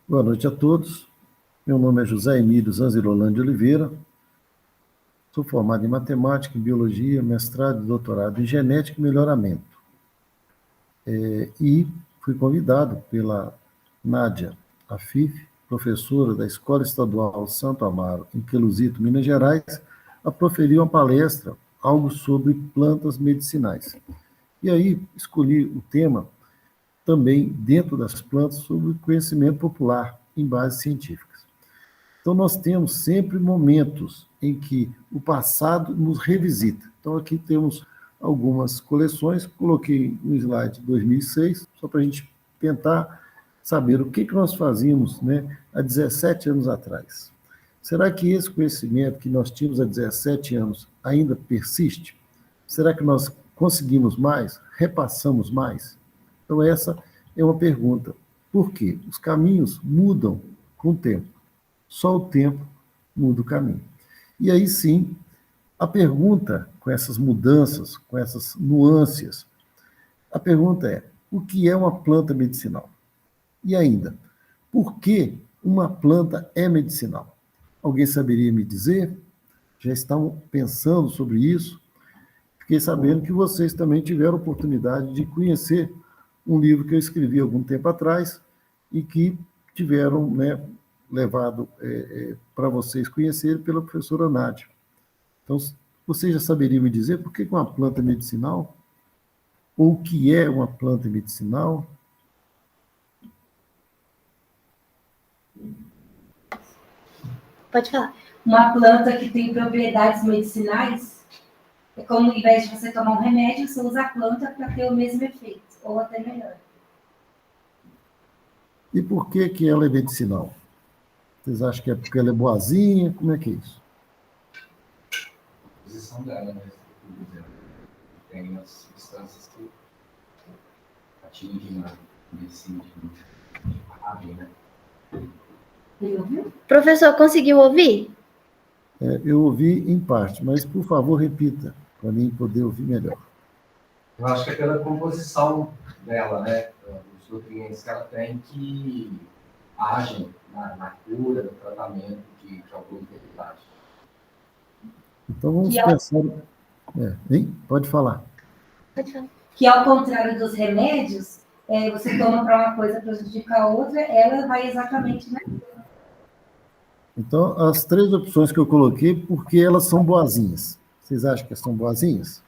Boa noite a todos. Meu nome é José Emílio Zanzirolândia de Oliveira. Sou formado em matemática, em biologia, mestrado e doutorado em genética e melhoramento. E fui convidado pela Nádia Afif, professora da Escola Estadual Santo Amaro, em Queluzito, Minas Gerais, a proferir uma palestra, algo sobre plantas medicinais. E aí escolhi o tema também dentro das plantas sobre conhecimento popular em bases científicas. Então, nós temos sempre momentos em que o passado nos revisita. Então, aqui temos algumas coleções, coloquei no slide 2006, só para a gente tentar saber o que nós fazíamos, né, há 17 anos atrás. Será que esse conhecimento que nós tínhamos há 17 anos ainda persiste? Será que nós conseguimos mais? Repassamos mais? Então, essa é uma pergunta. Por quê? Os caminhos mudam com o tempo. Só o tempo muda o caminho. E aí sim, a pergunta, com essas mudanças, com essas nuances, a pergunta é: o que é uma planta medicinal? E ainda, por que uma planta é medicinal? Alguém saberia me dizer? Já estão pensando sobre isso? Fiquei sabendo que vocês também tiveram oportunidade de conhecer um livro que eu escrevi algum tempo atrás e que tiveram, né, levado para vocês conhecerem pela professora Nádia. Então, vocês já saberiam me dizer por que uma planta é medicinal? Ou o que é uma planta medicinal? Pode falar. Uma planta que tem propriedades medicinais, é como ao invés de você tomar um remédio, você usa a planta para ter o mesmo efeito, ou até melhor. E por que ela é medicinal? Vocês acham que é porque ela é boazinha? Como é que é isso? A posição dela, né? Tem as substâncias que atingem a medicina de ave, né? Professor, conseguiu ouvir? Eu ouvi em parte, mas, por favor, repita, para mim poder ouvir melhor. Eu acho que é pela composição dela, né? Os nutrientes que ela tem que agem na cura, no tratamento de alguma enfermidade. Então, vamos pensar... Pode falar. Pode falar. Que, ao contrário dos remédios, você toma para uma coisa prejudicar a outra, ela vai exatamente na cura. Então, as três opções que eu coloquei, porque elas são boazinhas. Vocês acham que são boazinhas?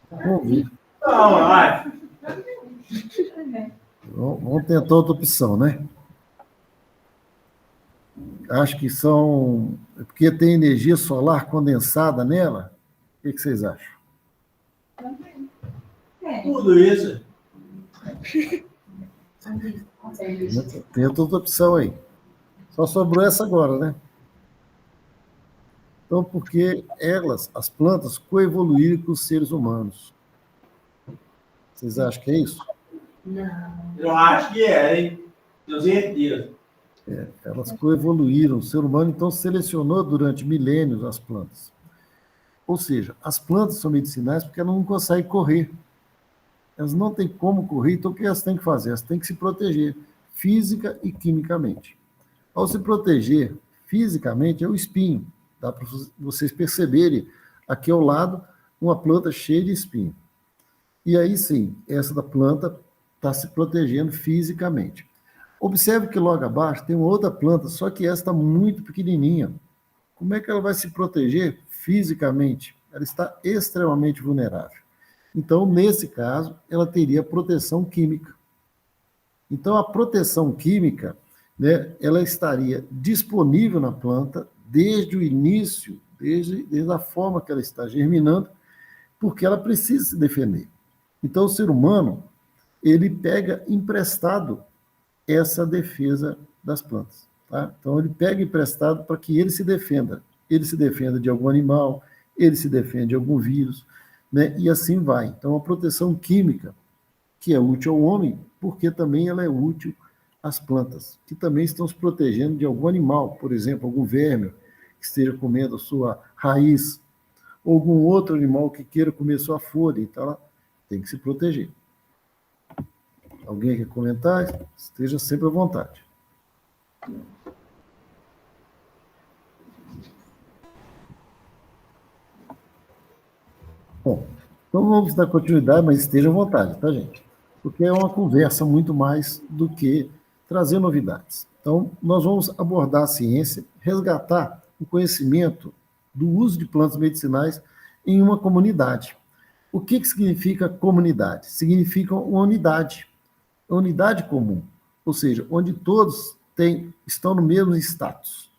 Vamos ver. Não, vai. Vamos tentar outra opção, né? Acho que são... Porque tem energia solar condensada nela. O que vocês acham? Tudo isso. Tenta outra opção aí. Só sobrou essa agora, né? Então, porque elas, as plantas, coevoluíram com os seres humanos. Vocês acham que é isso? Não. Eu acho que é, hein? Tenho certeza. Elas coevoluíram. O ser humano, então, selecionou durante milênios as plantas. Ou seja, as plantas são medicinais porque elas não conseguem correr. Elas não têm como correr, então o que elas têm que fazer? Elas têm que se proteger física e quimicamente. Ao se proteger fisicamente, é o espinho. Dá para vocês perceberem aqui ao lado uma planta cheia de espinho. E aí sim, essa da planta está se protegendo fisicamente. Observe que logo abaixo tem uma outra planta, só que essa está muito pequenininha. Como é que ela vai se proteger fisicamente? Ela está extremamente vulnerável. Então, nesse caso, ela teria proteção química. Então, a proteção química, né, ela estaria disponível na planta desde o início, desde a forma que ela está germinando, porque ela precisa se defender. Então, o ser humano, ele pega emprestado essa defesa das plantas. Tá? Então, ele pega emprestado para que ele se defenda. Ele se defenda de algum animal, ele se defende de algum vírus, né? E assim vai. Então, a proteção química, que é útil ao homem, porque também ela é útil às plantas, que também estão se protegendo de algum animal, por exemplo, algum verme que esteja comendo a sua raiz, ou algum outro animal que queira comer sua folha, então ela tem que se proteger. Alguém quer comentar? Esteja sempre à vontade. Bom, então vamos dar continuidade, mas esteja à vontade, tá, gente? Porque é uma conversa muito mais do que trazer novidades. Então, nós vamos abordar a ciência, resgatar o conhecimento do uso de plantas medicinais em uma comunidade. O que significa comunidade? Significa uma unidade comum, ou seja, onde todos estão no mesmo status.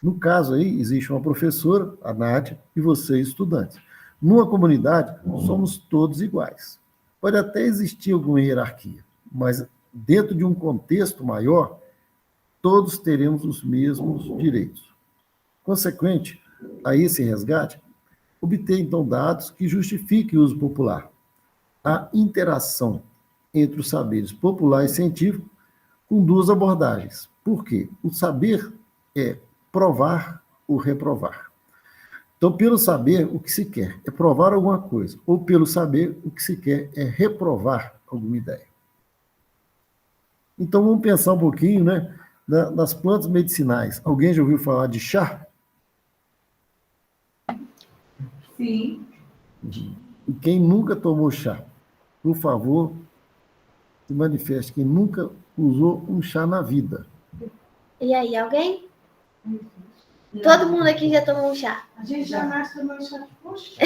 No caso aí, existe uma professora, a Nádia, e vocês, estudantes. Numa comunidade, somos todos iguais. Pode até existir alguma hierarquia, mas dentro de um contexto maior, todos teremos os mesmos direitos. Consequente a esse resgate, obter, então, dados que justifiquem o uso popular. A interação entre os saberes popular e científico com duas abordagens. Por quê? O saber é provar ou reprovar. Então, pelo saber, o que se quer é provar alguma coisa, ou pelo saber, o que se quer é reprovar alguma ideia. Então, vamos pensar um pouquinho, né, nas plantas medicinais. Alguém já ouviu falar de chá? Sim. E quem nunca tomou chá, por favor, se manifeste. Quem nunca usou um chá na vida. E aí, alguém? Todo mundo aqui já tomou um chá. A gente jamais tomou chá de poxa.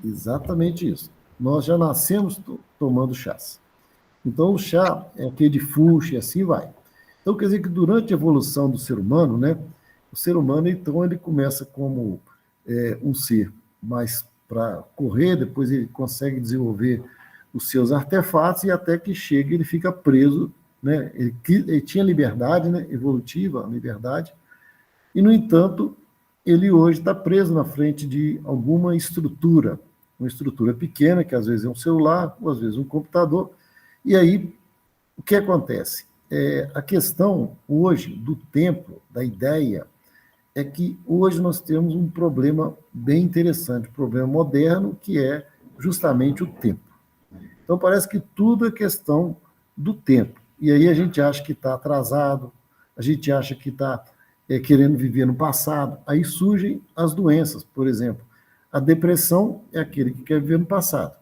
Exatamente isso. Nós já nascemos tomando chás. Então, o chá é aquele de fuxa e assim vai. Então, quer dizer que durante a evolução do ser humano, né, o ser humano, então, ele começa como um ser mais para correr, depois ele consegue desenvolver os seus artefatos e até que chega ele fica preso, né? Ele tinha liberdade, né, evolutiva, liberdade, e, no entanto, ele hoje está preso na frente de alguma estrutura, uma estrutura pequena, que às vezes é um celular, ou às vezes um computador, e aí o que acontece? A questão hoje do tempo, da ideia, é que hoje nós temos um problema bem interessante, um problema moderno, que é justamente o tempo. Então, parece que tudo é questão do tempo. E aí a gente acha que está atrasado, a gente acha que está querendo viver no passado. Aí surgem as doenças, por exemplo. A depressão é aquele que quer viver no passado.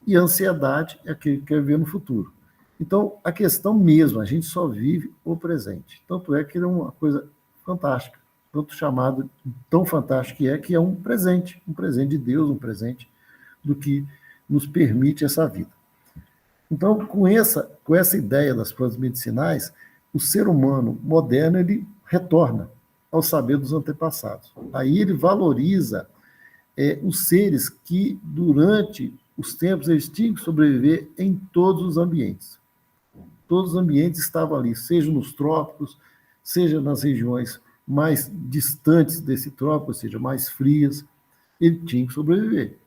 E a ansiedade é aquele que quer viver no futuro. Então, a questão mesmo, a gente só vive o presente. Tanto é que é uma coisa fantástica. Tanto chamado, tão fantástico que é um presente de Deus, um presente do que nos permite essa vida. Então, com essa ideia das plantas medicinais, o ser humano moderno, ele retorna ao saber dos antepassados. Aí ele valoriza os seres que, durante os tempos, eles tinham que sobreviver em todos os ambientes. Todos os ambientes estavam ali, seja nos trópicos, seja nas regiões mais distantes desse trópico, ou seja, mais frias, ele tinha que sobreviver.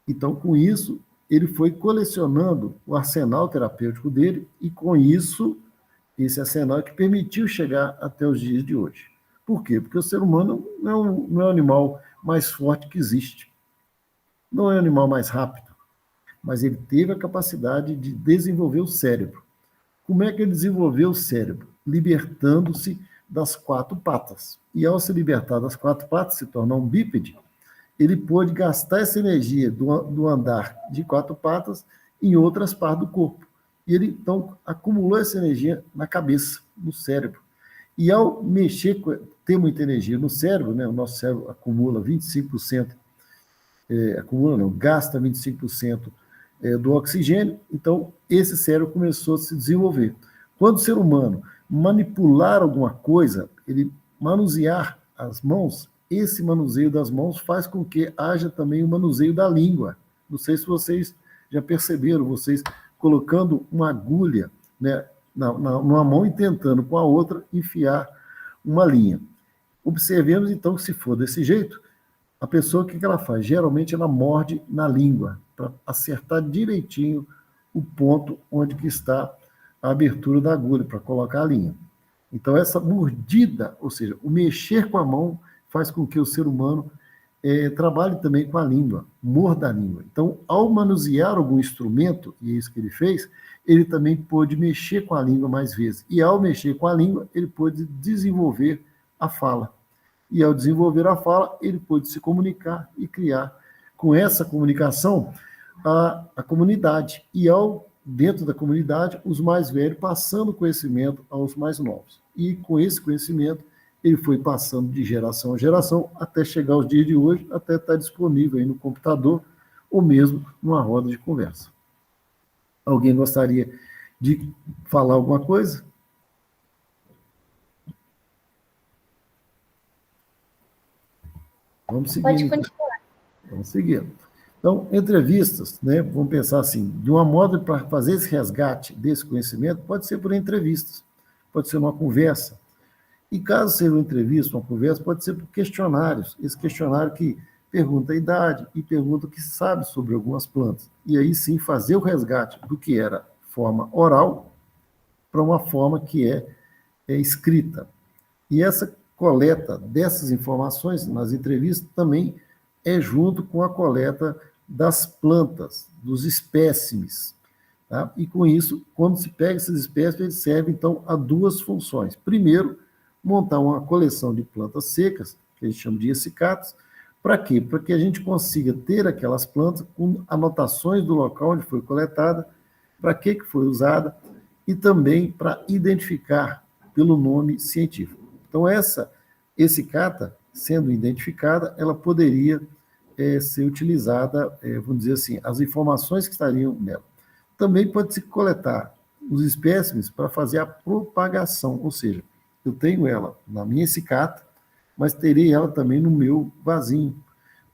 Então, com isso, ele foi colecionando o arsenal terapêutico dele, e com isso, esse arsenal é que permitiu chegar até os dias de hoje. Por quê? Porque o ser humano não é o animal mais forte que existe, não é o animal mais rápido, mas ele teve a capacidade de desenvolver o cérebro. Como é que ele desenvolveu o cérebro? Libertando-se das quatro patas. E ao se libertar das quatro patas, se tornar um bípede, ele pôde gastar essa energia do andar de quatro patas em outras partes do corpo. E ele, então, acumulou essa energia na cabeça, no cérebro. E ao ter muita energia no cérebro, né, o nosso cérebro acumula 25%, gasta 25% do oxigênio, então esse cérebro começou a se desenvolver. Quando o ser humano manipular alguma coisa, ele manusear as mãos, esse manuseio das mãos faz com que haja também o manuseio da língua. Não sei se vocês já perceberam, vocês colocando uma agulha, né, numa mão e tentando com a outra enfiar uma linha. Observemos então que, se for desse jeito, a pessoa, o que ela faz? Geralmente ela morde na língua para acertar direitinho o ponto onde que está a abertura da agulha para colocar a linha. Então, essa mordida, ou seja, o mexer com a mão, faz com que o ser humano trabalhe também com a língua, morda a língua. Então, ao manusear algum instrumento, e é isso que ele fez, ele também pôde mexer com a língua mais vezes. E ao mexer com a língua, ele pôde desenvolver a fala. E ao desenvolver a fala, ele pôde se comunicar e criar, com essa comunicação, a comunidade. E dentro da comunidade, os mais velhos passando conhecimento aos mais novos. E com esse conhecimento, ele foi passando de geração a geração, até chegar aos dias de hoje, até estar disponível aí no computador, ou mesmo numa roda de conversa. Alguém gostaria de falar alguma coisa? Vamos seguir. Pode continuar. Vamos seguir. Então, entrevistas, né? Vamos pensar assim, de uma modo para fazer esse resgate desse conhecimento, pode ser por entrevistas, pode ser uma conversa. E caso seja uma entrevista, uma conversa, pode ser por questionários. Esse questionário que pergunta a idade e pergunta o que se sabe sobre algumas plantas. E aí sim fazer o resgate do que era forma oral para uma forma que é escrita. E essa coleta dessas informações nas entrevistas também é junto com a coleta das plantas, dos espécimes. Tá? E com isso, quando se pega esses espécimes, eles servem então a duas funções. Primeiro, montar uma coleção de plantas secas, que a gente chama de essicatas. Para quê? Para que a gente consiga ter aquelas plantas com anotações do local onde foi coletada, para que foi usada, e também para identificar pelo nome científico. Então, essa essicata, sendo identificada, ela poderia ser utilizada, vamos dizer assim, as informações que estariam nela. Também pode-se coletar os espécimes para fazer a propagação, ou seja, eu tenho ela na minha essicata, mas terei ela também no meu vasinho,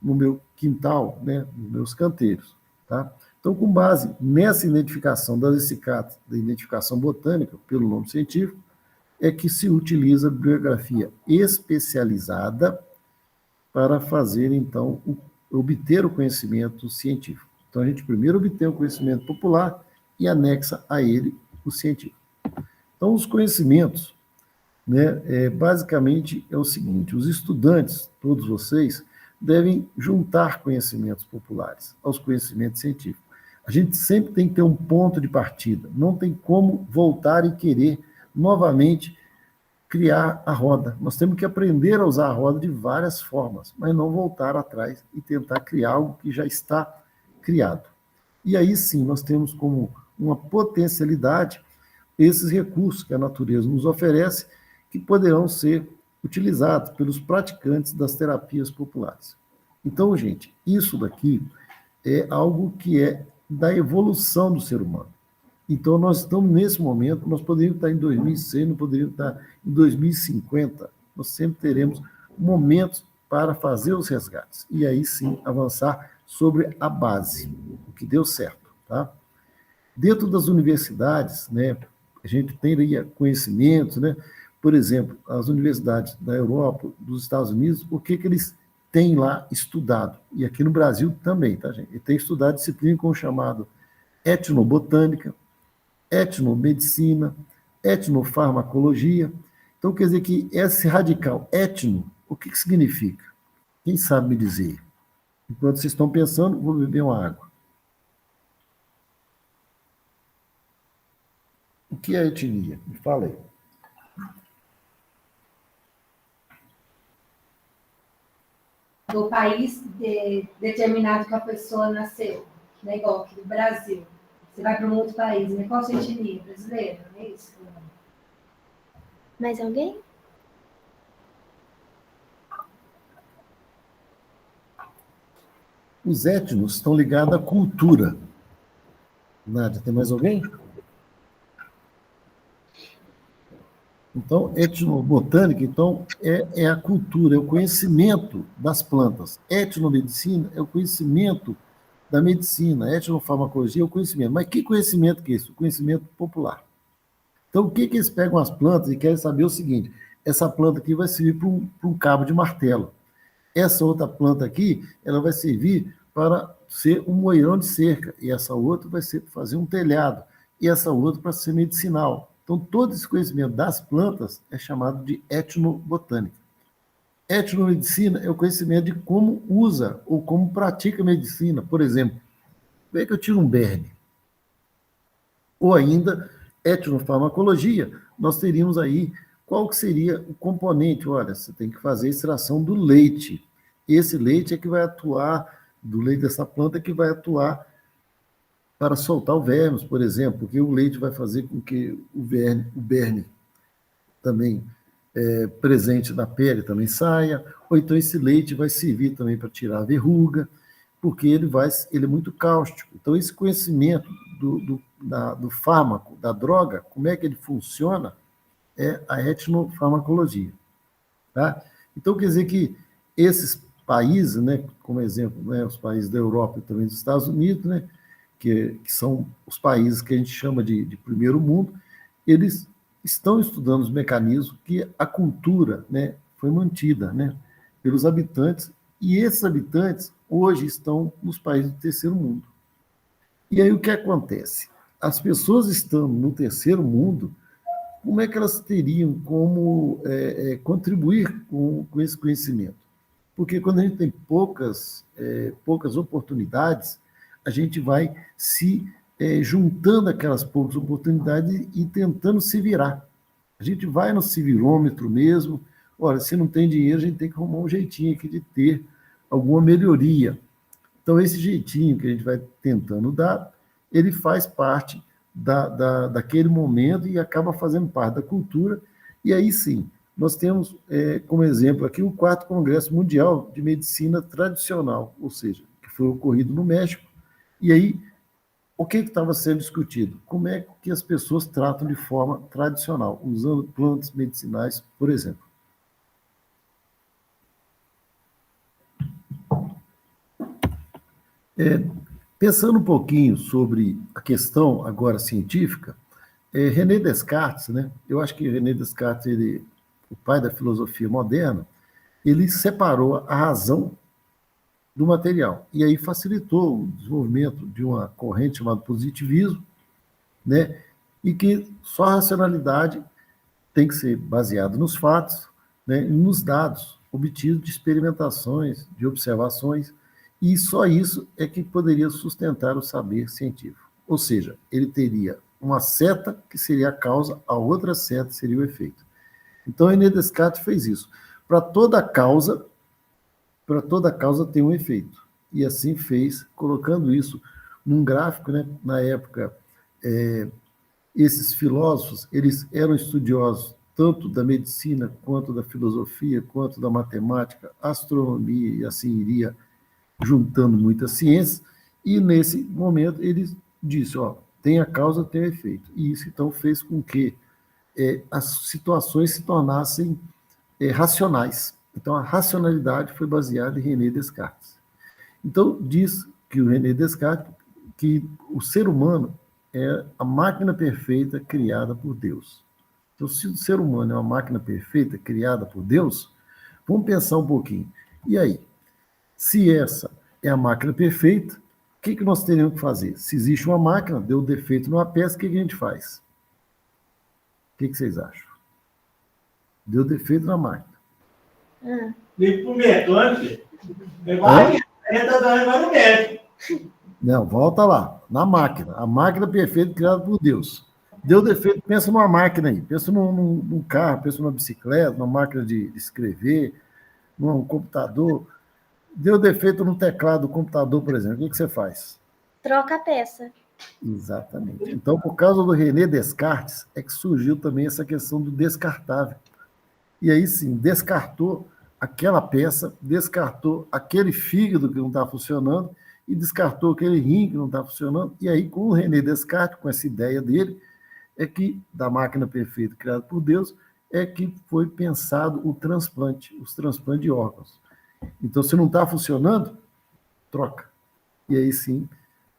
no meu quintal, né, nos meus canteiros. Tá? Então, com base nessa identificação das essicatas, da identificação botânica, pelo nome científico, é que se utiliza a bibliografia especializada para fazer, então, obter o conhecimento científico. Então, a gente primeiro obtém o conhecimento popular e anexa a ele o científico. Então, os conhecimentos, né, basicamente é o seguinte, os estudantes, todos vocês, devem juntar conhecimentos populares aos conhecimentos científicos. A gente sempre tem que ter um ponto de partida, não tem como voltar e querer novamente criar a roda. Nós temos que aprender a usar a roda de várias formas, mas não voltar atrás e tentar criar algo que já está criado. E aí sim, nós temos como uma potencialidade esses recursos que a natureza nos oferece, que poderão ser utilizados pelos praticantes das terapias populares. Então, gente, isso daqui é algo que é da evolução do ser humano. Então, nós estamos nesse momento, nós poderíamos estar em 2100, não poderíamos estar em 2050, nós sempre teremos momentos para fazer os resgates, e aí sim avançar sobre a base, o que deu certo. Tá? Dentro das universidades, né, a gente tem aí conhecimentos, né? Por exemplo, as universidades da Europa, dos Estados Unidos, o que eles têm lá estudado? E aqui no Brasil também, tá, gente? E tem estudado disciplina como chamado etnobotânica, etnomedicina, etnofarmacologia. Então, quer dizer que esse radical etno, o que significa? Quem sabe me dizer? Enquanto vocês estão pensando, vou beber uma água. O que é etnia? Me fala aí. Do país determinado que a pessoa nasceu, né? Igual aqui do Brasil. Você vai para um outro país, né? Qual a sua etnia? Brasileira, não é isso? Mais alguém? Os etnos estão ligados à cultura. Nádia, tem mais alguém? Então, etnobotânica, então, é a cultura, é o conhecimento das plantas. Etnomedicina é o conhecimento da medicina, etnofarmacologia é o conhecimento. Mas que conhecimento que é isso? O conhecimento popular. Então, o que eles pegam as plantas e querem saber o seguinte, essa planta aqui vai servir para um cabo de martelo. Essa outra planta aqui, ela vai servir para ser um moirão de cerca, e essa outra vai ser para fazer um telhado, e essa outra para ser medicinal. Então, todo esse conhecimento das plantas é chamado de etnobotânica. Etnomedicina é o conhecimento de como usa ou como pratica medicina. Por exemplo, como é que eu tiro um berne? Ou ainda, etnofarmacologia, nós teríamos aí qual que seria o componente. Olha, você tem que fazer a extração do leite. Esse leite é que vai atuar, do leite dessa planta, que vai atuar para soltar o vermes, por exemplo, porque o leite vai fazer com que o berne também presente na pele também saia, ou então esse leite vai servir também para tirar a verruga, porque ele é muito cáustico. Então, esse conhecimento do fármaco, da droga, como é que ele funciona, é a etnofarmacologia. Tá? Então, quer dizer que esses países, né, como exemplo, né, os países da Europa e também dos Estados Unidos, né, que são os países que a gente chama de primeiro mundo, eles estão estudando os mecanismos que a cultura, né, foi mantida, né, pelos habitantes, e esses habitantes hoje estão nos países do terceiro mundo. E aí o que acontece? As pessoas estando no terceiro mundo, como é que elas teriam como contribuir com esse conhecimento? Porque quando a gente tem poucas oportunidades, a gente vai se juntando aquelas poucas oportunidades e tentando se virar. A gente vai no civilômetro mesmo. Olha, se não tem dinheiro, a gente tem que arrumar um jeitinho aqui de ter alguma melhoria. Então, esse jeitinho que a gente vai tentando dar, ele faz parte daquele momento e acaba fazendo parte da cultura. E aí sim, nós temos como exemplo aqui o 4º Congresso Mundial de Medicina Tradicional, ou seja, que foi ocorrido no México. E aí, o que estava sendo discutido? Como é que as pessoas tratam de forma tradicional, usando plantas medicinais, por exemplo. Pensando um pouquinho sobre a questão agora científica, René Descartes, né? Eu acho que René Descartes, o pai da filosofia moderna, ele separou a razão do material. E aí facilitou o desenvolvimento de uma corrente chamada positivismo, né? E que só a racionalidade tem que ser baseada nos fatos, né? E nos dados obtidos de experimentações, de observações, e só isso é que poderia sustentar o saber científico. Ou seja, ele teria uma seta que seria a causa, a outra seta seria o efeito. Então, René Descartes fez isso. Para toda causa tem um efeito. E assim fez, colocando isso num gráfico, né? Na época, esses filósofos, eles eram estudiosos tanto da medicina, quanto da filosofia, quanto da matemática, astronomia, e assim iria juntando muitas ciências, e nesse momento ele disse, tem a causa, tem o efeito. E isso, então, fez com que as situações se tornassem racionais. Então, a racionalidade foi baseada em René Descartes. Então, diz que o René Descartes, que o ser humano é a máquina perfeita criada por Deus. Então, se o ser humano é uma máquina perfeita criada por Deus, vamos pensar um pouquinho. E aí? Se essa é a máquina perfeita, o que nós teríamos que fazer? Se existe uma máquina, deu defeito numa peça, o que a gente faz? O que vocês acham? Deu defeito na máquina. Liga para o mecânico. Vai no médico. Não, volta lá. Na máquina. A máquina perfeita criada por Deus. Deu defeito, pensa numa máquina aí. Pensa num carro, pensa numa bicicleta, numa máquina de escrever, num computador. Deu defeito no teclado do computador, por exemplo. O que você faz? Troca a peça. Exatamente. Então, por causa do René Descartes, é que surgiu também essa questão do descartável. E aí, sim, descartou aquela peça, descartou aquele fígado que não está funcionando e descartou aquele rim que não está funcionando. E aí, com o René Descartes, com essa ideia dele, é que, da máquina perfeita criada por Deus, é que foi pensado o transplante, os transplantes de órgãos. Então, se não está funcionando, troca. E aí, sim,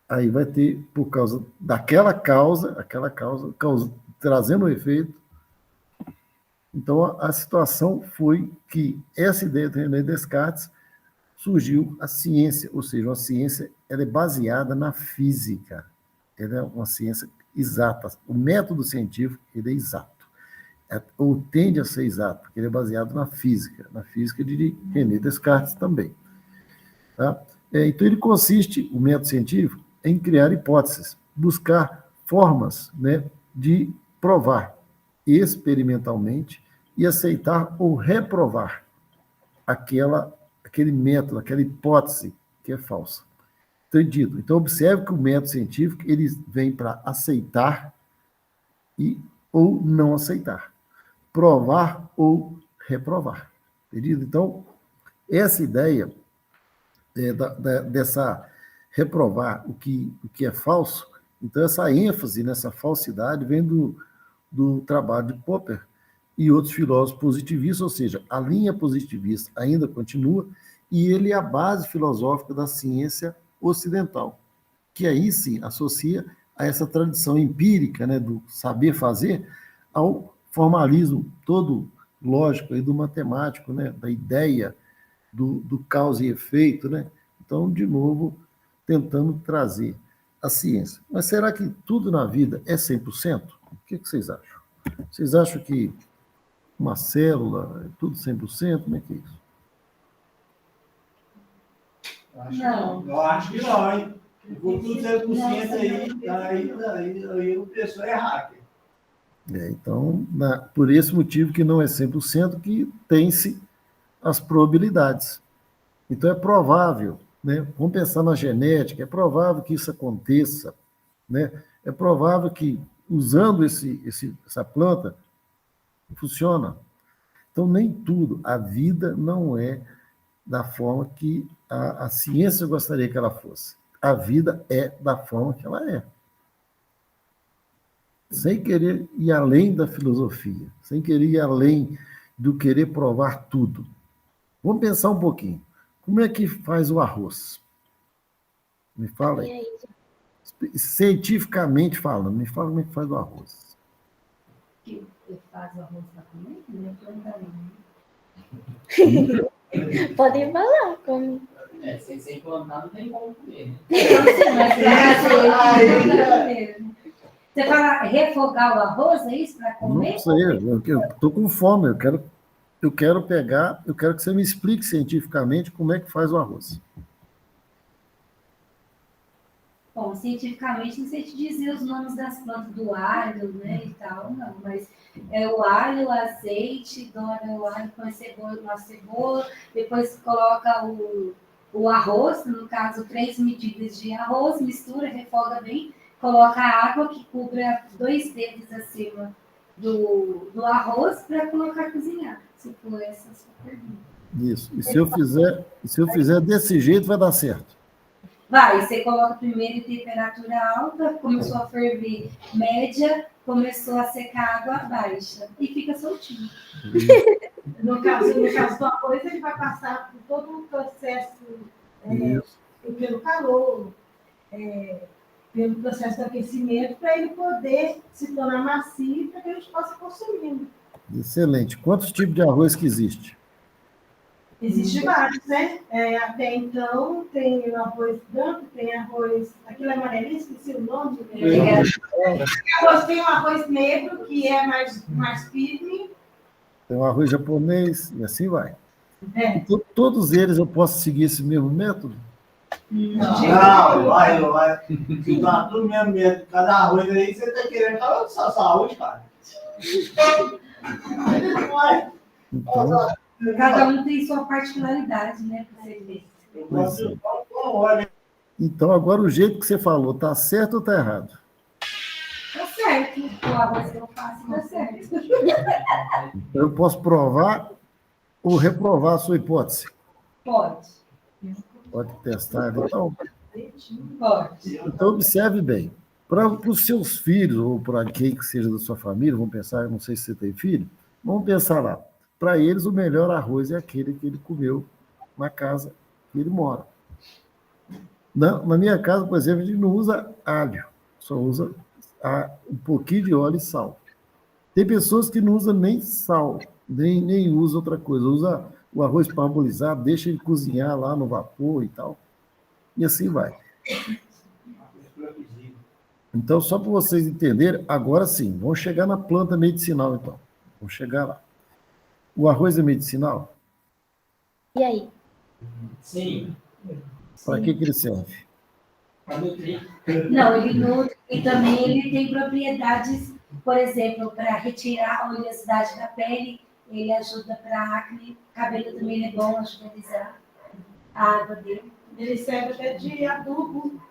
aí vai ter, por causa daquela causa, trazendo o efeito. Então, a situação foi que essa ideia do René Descartes surgiu a ciência, ou seja, a ciência ela é baseada na física, ela é uma ciência exata. O método científico ele é exato, ou tende a ser exato, porque ele é baseado na física de René Descartes também. Tá? Então, ele consiste, o método científico, em criar hipóteses, buscar formas, né, de provar experimentalmente e aceitar ou reprovar aquele método, aquela hipótese que é falsa. Entendido? Então, observe que o método científico ele vem para aceitar ou não aceitar, provar ou reprovar. Entendido? Então, essa ideia dessa reprovar o que é falso, então essa ênfase nessa falsidade vem do trabalho de Popper e outros filósofos positivistas, ou seja, a linha positivista ainda continua e ele é a base filosófica da ciência ocidental, que aí sim associa a essa tradição empírica, né, do saber fazer, ao formalismo todo lógico e do matemático, né, da ideia do causa e efeito, né? Então, de novo, tentando trazer a ciência. Mas será que tudo na vida é 100%? O que vocês acham? Vocês acham que uma célula é tudo 100%? Como é que é isso? Não. Eu acho que não, hein? Com tudo 100% aí o pessoal é hacker. Então, por esse motivo que não é 100%, que tem-se as probabilidades. Então, é provável, né? Vamos pensar na genética, é provável que isso aconteça, né? É provável que, usando essa planta, funciona. Então, nem tudo, a vida não é da forma que a ciência gostaria que ela fosse. A vida é da forma que ela é. Sem querer ir além da filosofia, sem querer ir além do querer provar tudo. Vamos pensar um pouquinho. Como é que faz o arroz? Me fala aí. Cientificamente falando, me fala como é que faz o arroz. Que faz o arroz para comer? Não é plantarinho. Podem falar como. Sem plantar não tem como comer. Você fala refogar o arroz, é isso, para comer? Não sei, eu estou com fome, eu quero que você me explique cientificamente como é que faz o arroz. Bom, cientificamente, não sei te dizer os nomes das plantas do alho, né, e tal, não, mas é o alho, o azeite, dora o alho com a cebola, depois coloca o arroz, no caso, 3 medidas de arroz, mistura, refoga bem, coloca a água que cubra 2 dedos acima do arroz para colocar a cozinhar, se for essa a sua pergunta. Isso. E se eu fizer desse jeito, vai dar certo. Vai, você coloca primeiro em temperatura alta, começou a ferver média, começou a secar água baixa e fica soltinho. No caso do arroz, ele vai passar por todo um processo pelo calor, pelo processo de aquecimento, para ele poder se tornar macio para que a gente possa consumir. Excelente. Quantos tipos de arroz que existe? Existe vários, né? Até então, tem o arroz branco, tem arroz... Aquilo é amarelinho, esqueci o nome. Tem o arroz negro, que é mais firme. Tem o arroz japonês e assim vai. Então, todos eles eu posso seguir esse mesmo método? Não, vai. Se tá tudo mesmo método, cada arroz aí, você tá querendo falar da sua saúde, cara. Então, Cada um tem sua particularidade, né, para ser feito. então, agora o jeito que você falou, tá certo ou tá errado? Tá certo. O arroz que eu faço tá certo. Então, eu posso provar ou reprovar a sua hipótese? Pode. Pode testar, então. Pode. Então, observe bem. Para os seus filhos, ou para quem que seja da sua família, vamos pensar, eu não sei se você tem filho, vamos pensar lá. Para eles, o melhor arroz é aquele que ele comeu na casa que ele mora. Na minha casa, por exemplo, a gente não usa alho, só usa um pouquinho de óleo e sal. Tem pessoas que não usam nem sal, nem usam outra coisa, usa o arroz parbolizado, deixa ele cozinhar lá no vapor e tal, e assim vai. Então, só para vocês entenderem, agora sim, vamos chegar na planta medicinal, então. Vamos chegar lá. O arroz é medicinal? E aí? Sim. Para que ele serve? Para nutrir. Não, ele nutre e também ele tem propriedades, por exemplo, para retirar a oleosidade da pele, ele ajuda para acne, cabelo também é bom, ajuda a alisar a água dele. Ele serve até de adubo.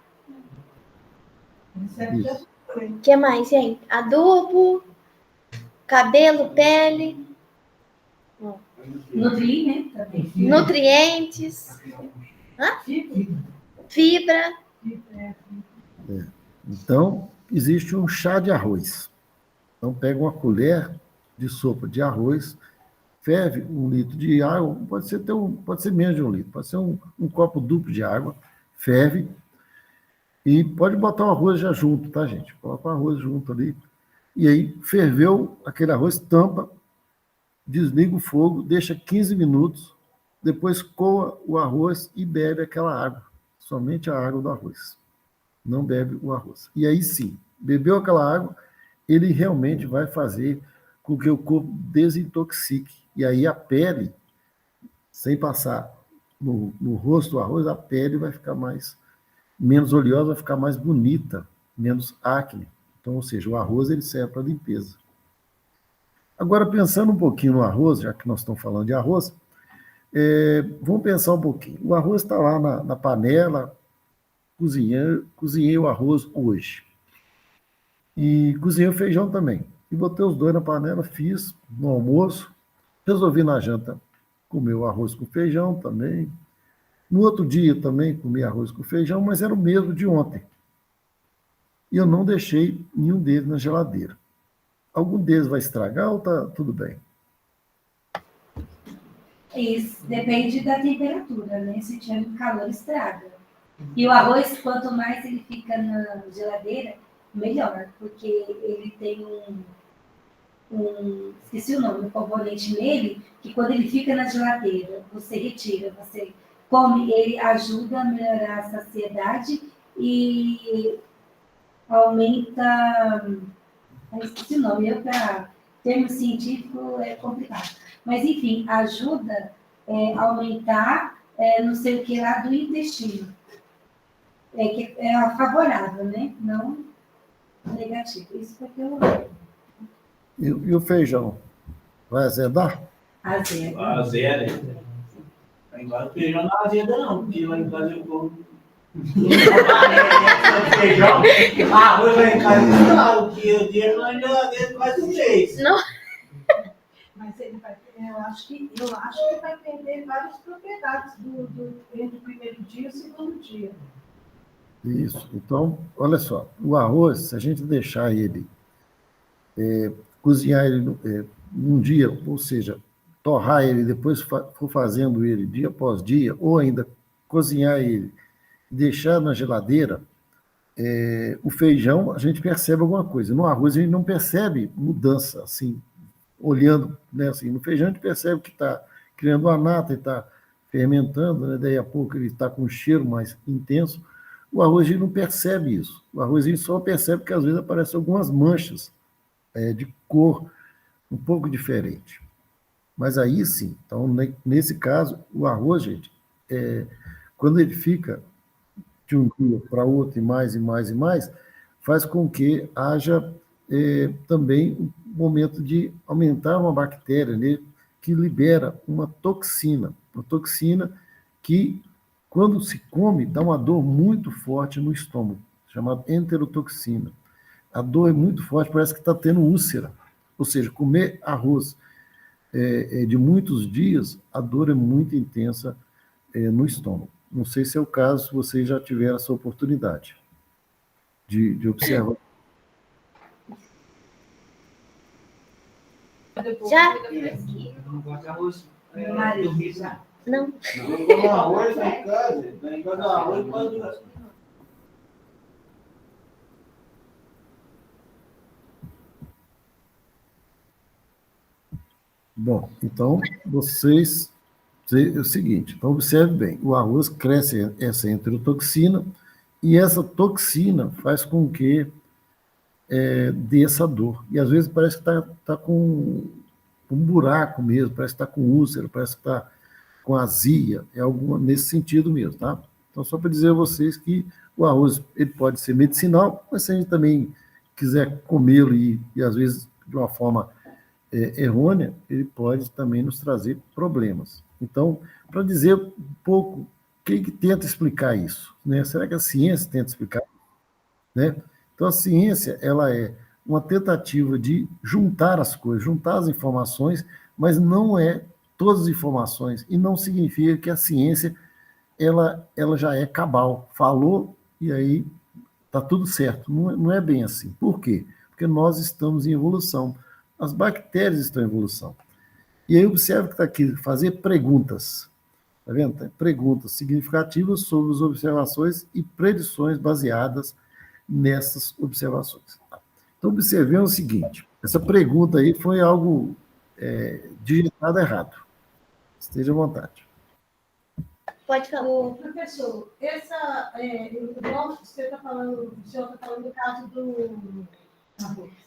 Ele serve de adubo. O que mais, gente? Adubo, cabelo, pele, Nutrir, né? Também. nutrientes, fibra. Então, existe um chá de arroz. Então, pega uma colher de sopa de arroz, ferve 1 litro de água, pode ser menos de 1 litro, pode ser um copo duplo de água, ferve, e pode botar o arroz já junto, tá, gente? Coloca o arroz junto ali. E aí, ferveu aquele arroz, tampa, desliga o fogo, deixa 15 minutos, depois coa o arroz e bebe aquela água. Somente a água do arroz. Não bebe o arroz. E aí sim, bebeu aquela água, ele realmente vai fazer com que o corpo desintoxique. E aí a pele, sem passar no rosto do arroz, a pele vai ficar menos oleosa, vai ficar mais bonita, menos acne. Então, ou seja, o arroz ele serve para limpeza. Agora, pensando um pouquinho no arroz, já que nós estamos falando de arroz, vamos pensar um pouquinho. O arroz está lá na panela, cozinhei o arroz hoje. E cozinhei o feijão também. E botei os dois na panela, fiz no almoço, resolvi na janta comer o arroz com feijão também. No outro dia também comi arroz com feijão, mas era o mesmo de ontem. E eu não deixei nenhum deles na geladeira. Algum deles vai estragar ou tá tudo bem? Isso depende da temperatura, né? Se tiver muito calor, estraga. E o arroz, quanto mais ele fica na geladeira, melhor, porque ele tem esqueci o nome, um componente nele, que quando ele fica na geladeira, você retira, você come, ele ajuda a melhorar a saciedade e aumenta. Esqueci o nome, para termo científico é complicado. Mas, enfim, ajuda a aumentar não sei o que lá do intestino. Que é favorável, né? Não negativo. Isso porque eu... E o feijão? Vai azedar? Azeda. Azeda. Agora o feijão não azeda não, porque lá em casa eu como. Feijão, arroz lá em casa não, que eu deixo na geladeira quase um mês. Não. Mas ele vai, eu acho que vai perder várias propriedades entre o primeiro dia e o segundo dia. Isso. Então, olha só, o arroz, se a gente deixar ele, cozinhar ele num dia, ou seja, torrar ele, depois for fazendo ele dia após dia, ou ainda cozinhar ele, deixar na geladeira, o feijão, a gente percebe alguma coisa. No arroz, a gente não percebe mudança, assim, olhando, né, assim, no feijão a gente percebe que está criando uma nata e está fermentando, né, daí a pouco ele está com um cheiro mais intenso. O arroz a gente não percebe isso. O arroz a gente só percebe que às vezes aparecem algumas manchas de cor um pouco diferente. Mas aí sim, então nesse caso, o arroz, gente, quando ele fica de um dia para outro e mais e mais e mais, faz com que haja também um momento de aumentar uma bactéria nele que libera uma toxina que, quando se come, dá uma dor muito forte no estômago, chamada enterotoxina. A dor é muito forte, parece que está tendo úlcera. Ou seja, comer arroz de muitos dias, a dor é muito intensa no estômago. Não sei se é o caso, se vocês já tiveram essa oportunidade de observar. Já? Não gosto de arroz. Marido, já. Não. Eu como arroz lá em casa, lá em casa arroz quase. Bom, então, vocês... É o seguinte, então observe bem, o arroz cresce essa enterotoxina e essa toxina faz com que dê essa dor. E às vezes parece que está com um buraco mesmo, parece que está com úlcera, parece que está com azia, é alguma nesse sentido mesmo, tá? Então, só para dizer a vocês que O arroz ele pode ser medicinal, mas se a gente também quiser comê-lo e às vezes de uma forma errônea, ele pode também nos trazer problemas. Então, para dizer um pouco, quem que tenta explicar isso? Né? Será que a ciência tenta explicar? Né? Então, a ciência ela é uma tentativa de juntar as coisas, juntar as informações, mas não é todas as informações, e não significa que a ciência ela já é cabal. Falou, e aí está tudo certo. Não é bem assim. Por quê? Porque nós estamos em evolução. As bactérias estão em evolução. E aí observe que está aqui, fazer perguntas. Está vendo? Perguntas significativas sobre as observações e predições baseadas nessas observações. Então, observemos o seguinte, essa pergunta aí foi algo digitado errado. Esteja à vontade. Pode falar. Ô, professor, igual você está falando, o senhor está falando do caso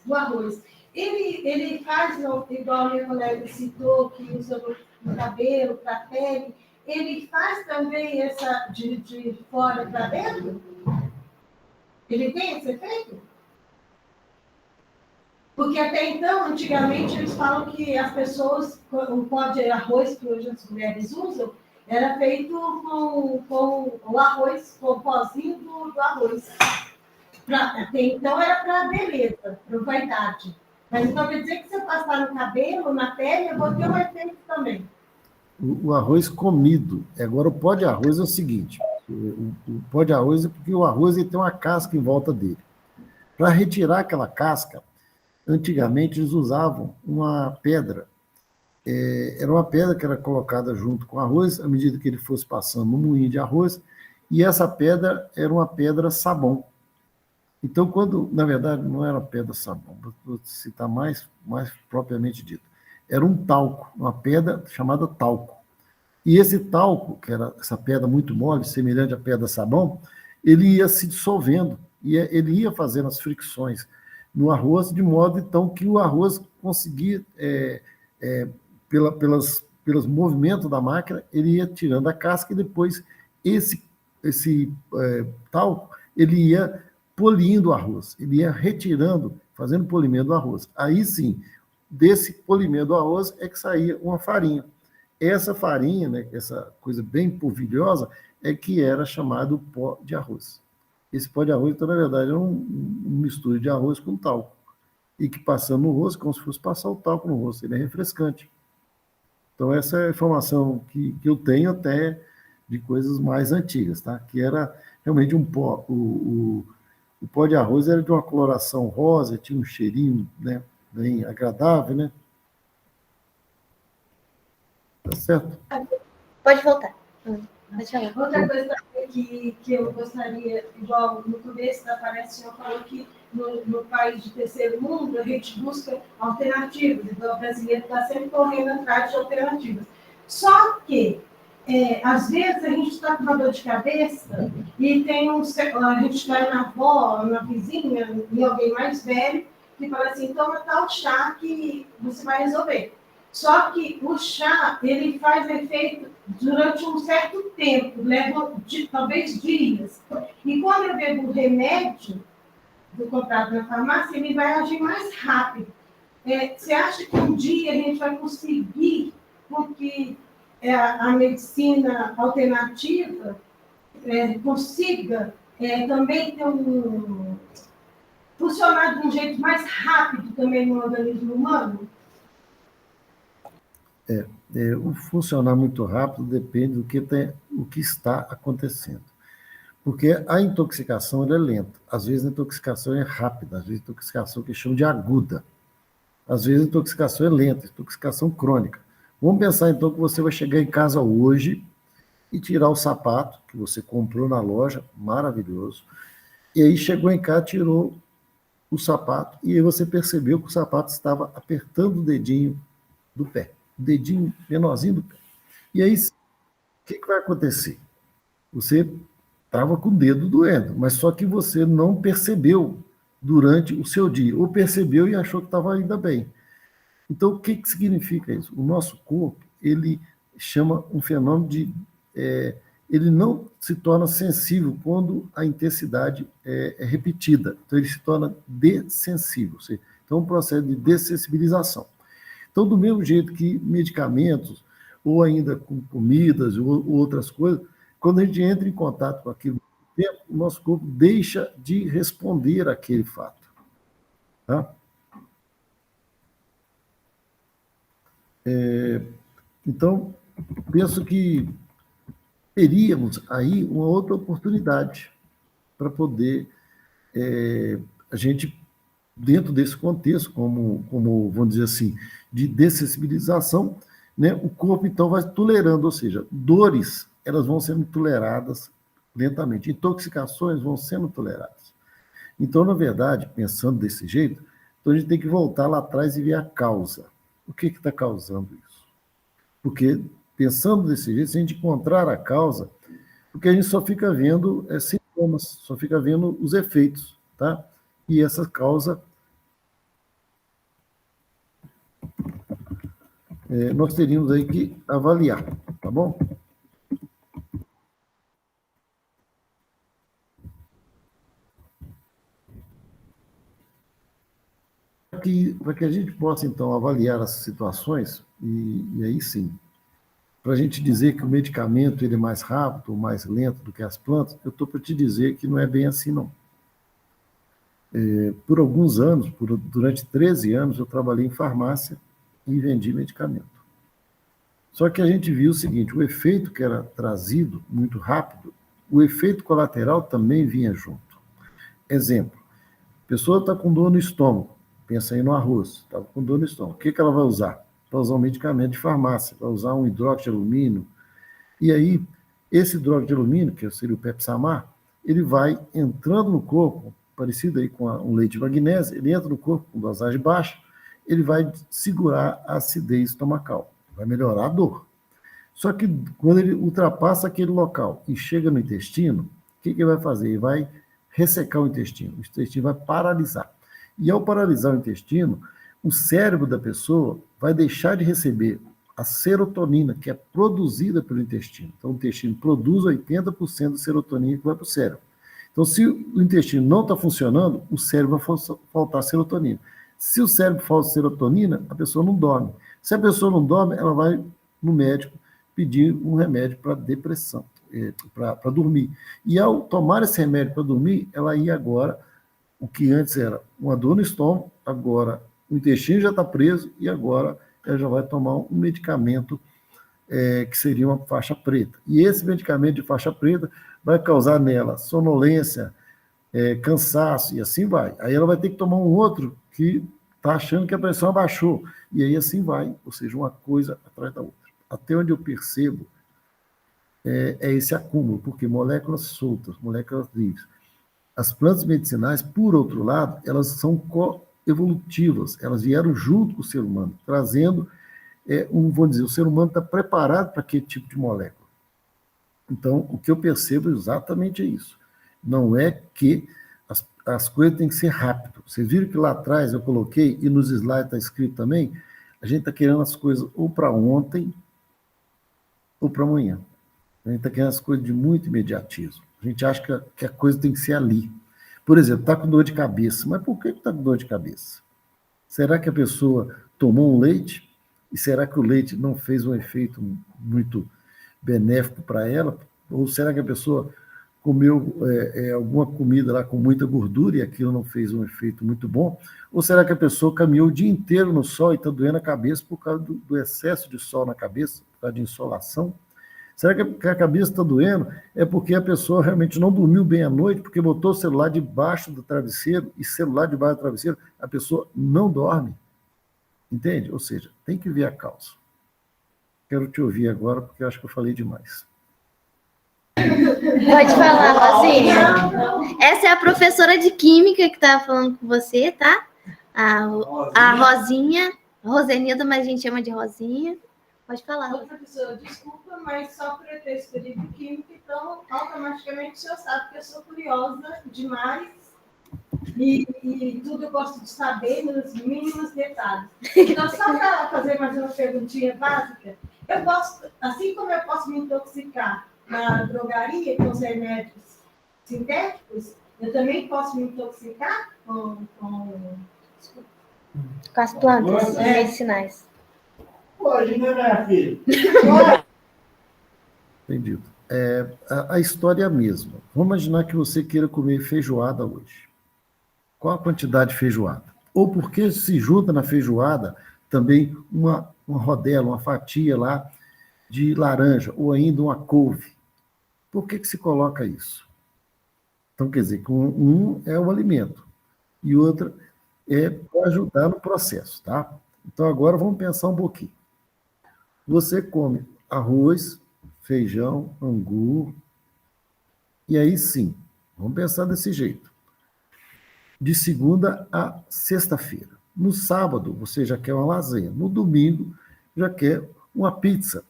do arroz. Ele faz, igual a minha colega citou, que usa no cabelo, para a pele, ele faz também essa de fora para dentro? Ele tem esse efeito? Porque até então, antigamente, eles falam que as pessoas, o pó de arroz que hoje as mulheres usam, era feito com o arroz, com o pozinho do arroz. Até então era para beleza, para vaidade. Mas então quer dizer que se eu passar no cabelo, na pele, eu vou ter um efeito também. O arroz comido. Agora, o pó de arroz é o seguinte, o pó de arroz é porque o arroz ele tem uma casca em volta dele. Para retirar aquela casca, antigamente eles usavam uma pedra. Era uma pedra que era colocada junto com o arroz, à medida que ele fosse passando no moinho de arroz, e essa pedra era uma pedra sabão. Então, na verdade, não era pedra sabão, vou citar mais propriamente dito, era um talco, uma pedra chamada talco. E esse talco, que era essa pedra muito mole, semelhante à pedra sabão, ele ia se dissolvendo, ele ia fazendo as fricções no arroz, de modo então que o arroz conseguia, pelos movimentos da máquina, ele ia tirando a casca e depois esse talco, ele ia polindo o arroz, ele ia retirando, fazendo polimento do arroz. Aí sim, desse polimento do arroz é que saía uma farinha. Essa farinha, né, essa coisa bem polvilhosa, é que era chamado pó de arroz. Esse pó de arroz, então, na verdade, é um mistura de arroz com talco. E que passando no rosto, como se fosse passar o talco no rosto, ele é refrescante. Então, essa é a informação que eu tenho até de coisas mais antigas, tá? Que era realmente um pó. O pó de arroz era de uma coloração rosa, tinha um cheirinho, né, bem agradável, né? Tá certo? Pode voltar. Pode falar. Outra coisa que eu gostaria, igual no começo da palestra, o senhor falou que no país de terceiro mundo a gente busca alternativas, então o brasileiro está sempre correndo atrás de alternativas. Só que, às vezes, a gente está com uma dor de cabeça e a gente vai na avó, na vizinha, em alguém mais velho, que fala assim, toma tal chá que você vai resolver. Só que o chá, ele faz efeito durante um certo tempo, leva talvez dias. E quando eu bebo o remédio do comprado na farmácia, ele vai agir mais rápido. Você acha que um dia a gente vai conseguir, porque a medicina alternativa consiga também ter funcionar de um jeito mais rápido também no organismo humano? O funcionar muito rápido depende do que está acontecendo. Porque a intoxicação ela é lenta. Às vezes a intoxicação é rápida, às vezes a intoxicação que chamam de aguda. Às vezes a intoxicação é lenta, intoxicação crônica. Vamos pensar então que você vai chegar em casa hoje e tirar o sapato que você comprou na loja, maravilhoso, e aí chegou em casa, tirou o sapato, e aí você percebeu que o sapato estava apertando o dedinho do pé. Dedinho menorzinho do pé. E aí, o que vai acontecer? Você estava com o dedo doendo, mas só que você não percebeu durante o seu dia, ou percebeu e achou que estava ainda bem. Então, o que significa isso? O nosso corpo, ele chama um fenômeno de ele não se torna sensível quando a intensidade é repetida. Então, ele se torna dessensível. Então, um processo de dessensibilização. Então, do mesmo jeito que medicamentos, ou ainda com comidas, ou outras coisas, quando a gente entra em contato com aquilo, o nosso corpo deixa de responder àquele fato. Tá? Então, penso que teríamos aí uma outra oportunidade para poder a gente, dentro desse contexto, como vamos dizer assim, de dessensibilização, né, o corpo então vai tolerando, ou seja, dores elas vão sendo toleradas lentamente, intoxicações vão sendo toleradas. Então, na verdade, pensando desse jeito, então a gente tem que voltar lá atrás e ver a causa. O que está causando isso? Porque, pensando desse jeito, se a gente encontrar a causa, porque a gente só fica vendo sintomas, só fica vendo os efeitos, tá? E essa causa nós teríamos aí que avaliar, tá bom? Para que a gente possa, então, avaliar essas situações, e aí sim, para a gente dizer que o medicamento ele é mais rápido ou mais lento do que as plantas, eu estou para te dizer que não é bem assim, não. Por alguns anos, durante 13 anos, eu trabalhei em farmácia e vendi medicamento. Só que a gente viu o seguinte, o efeito que era trazido muito rápido, o efeito colateral também vinha junto. Exemplo, a pessoa está com dor no estômago, pensa aí no arroz, estava com dor no estômago, o que ela vai usar? Vai usar um medicamento de farmácia, vai usar um hidróxido de alumínio, e aí, esse hidróxido de alumínio, que seria o Pepsamar, ele vai entrando no corpo, parecido aí com um leite de magnésio, ele entra no corpo com dosagem baixa, ele vai segurar a acidez estomacal, vai melhorar a dor. Só que quando ele ultrapassa aquele local e chega no intestino, o que ele vai fazer? Ele vai ressecar o intestino vai paralisar. E ao paralisar o intestino, o cérebro da pessoa vai deixar de receber a serotonina, que é produzida pelo intestino. Então, o intestino produz 80% da serotonina que vai para o cérebro. Então, se o intestino não está funcionando, o cérebro vai faltar serotonina. Se o cérebro falta serotonina, a pessoa não dorme. Se a pessoa não dorme, ela vai no médico pedir um remédio para depressão, para dormir. E ao tomar esse remédio para dormir, ela ia agora, o que antes era uma dor no estômago, agora o intestino já está preso e agora ela já vai tomar um medicamento que seria uma faixa preta. E esse medicamento de faixa preta vai causar nela sonolência, cansaço, e assim vai. Aí ela vai ter que tomar um outro que está achando que a pressão abaixou. E aí assim vai, ou seja, uma coisa atrás da outra. Até onde eu percebo é esse acúmulo, porque moléculas soltas, moléculas livres. As plantas medicinais, por outro lado, elas são coevolutivas, elas vieram junto com o ser humano, trazendo, vamos dizer, o ser humano está preparado para aquele tipo de molécula. Então, o que eu percebo exatamente é isso. Não é que as coisas têm que ser rápido. Vocês viram que lá atrás eu coloquei, e nos slides está escrito também, a gente está querendo as coisas ou para ontem ou para amanhã. A gente está querendo as coisas de muito imediatismo. A gente acha que a coisa tem que ser ali. Por exemplo, está com dor de cabeça. Mas por que está com dor de cabeça? Será que a pessoa tomou um leite? E será que o leite não fez um efeito muito benéfico para ela? Ou será que a pessoa comeu alguma comida lá com muita gordura e aquilo não fez um efeito muito bom? Ou será que a pessoa caminhou o dia inteiro no sol e está doendo a cabeça por causa do excesso de sol na cabeça, por causa de insolação? Será que a cabeça está doendo? É porque a pessoa realmente não dormiu bem à noite, porque botou o celular debaixo do travesseiro, e celular debaixo do travesseiro, a pessoa não dorme. Entende? Ou seja, tem que ver a causa. Quero te ouvir agora, porque eu acho que eu falei demais. Pode falar, Rosinha. Essa é a professora de Química que estava falando com você, tá? A Rosinha. Rosenilda, mas a gente chama de Rosinha. Pode falar. Ô, professora, desculpa, mas só por eu ter escolhido Química, então automaticamente o senhor sabe que eu sou curiosa demais e tudo eu gosto de saber nos mínimos detalhes. Então, só para fazer mais uma perguntinha básica, eu posso, assim como eu posso me intoxicar na drogaria com os remédios sintéticos, eu também posso me intoxicar com as plantas É. medicinais. Pode, né, minha filha? Entendido. A história é a mesma. Vamos imaginar que você queira comer feijoada hoje. Qual a quantidade de feijoada? Ou porque se junta na feijoada também uma rodela, uma fatia lá de laranja, ou ainda uma couve. Por que se coloca isso? Então, quer dizer, que um é o alimento e outro é para ajudar no processo, tá? Então, agora vamos pensar um pouquinho. Você come arroz, feijão, angu, e aí sim, vamos pensar desse jeito. De segunda a sexta-feira. No sábado, você já quer uma lasanha. No domingo, já quer uma pizza.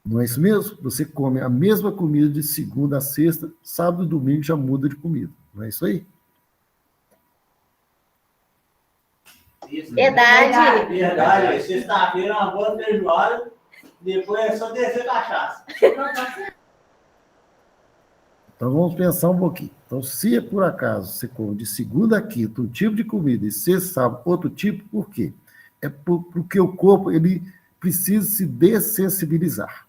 Não é isso mesmo? Você come a mesma comida de segunda a sexta, sábado e domingo já muda de comida. Não é isso aí? Verdade. Verdade. Sexta-feira é uma boa feijoada, depois é só descer cachaça. Então vamos pensar um pouquinho. Então, se é por acaso você come de segunda a quinta um tipo de comida e sexta, sábado outro tipo, por quê? É porque o corpo ele precisa se dessensibilizar.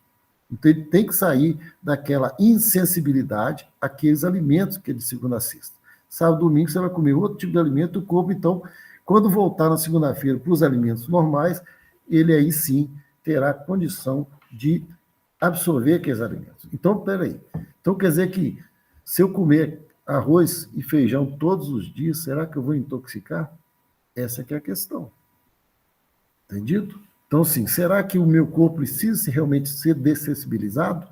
Então ele tem que sair daquela insensibilidade àqueles alimentos que é de segunda a sexta. Sábado, domingo você vai comer outro tipo de alimento, o corpo, então, quando voltar na segunda-feira para os alimentos normais, ele aí sim terá condição de absorver aqueles alimentos. Então, peraí. Então, quer dizer que se eu comer arroz e feijão todos os dias, será que eu vou intoxicar? Essa que é a questão. Entendido? Então, sim, será que o meu corpo precisa realmente ser dessensibilizado?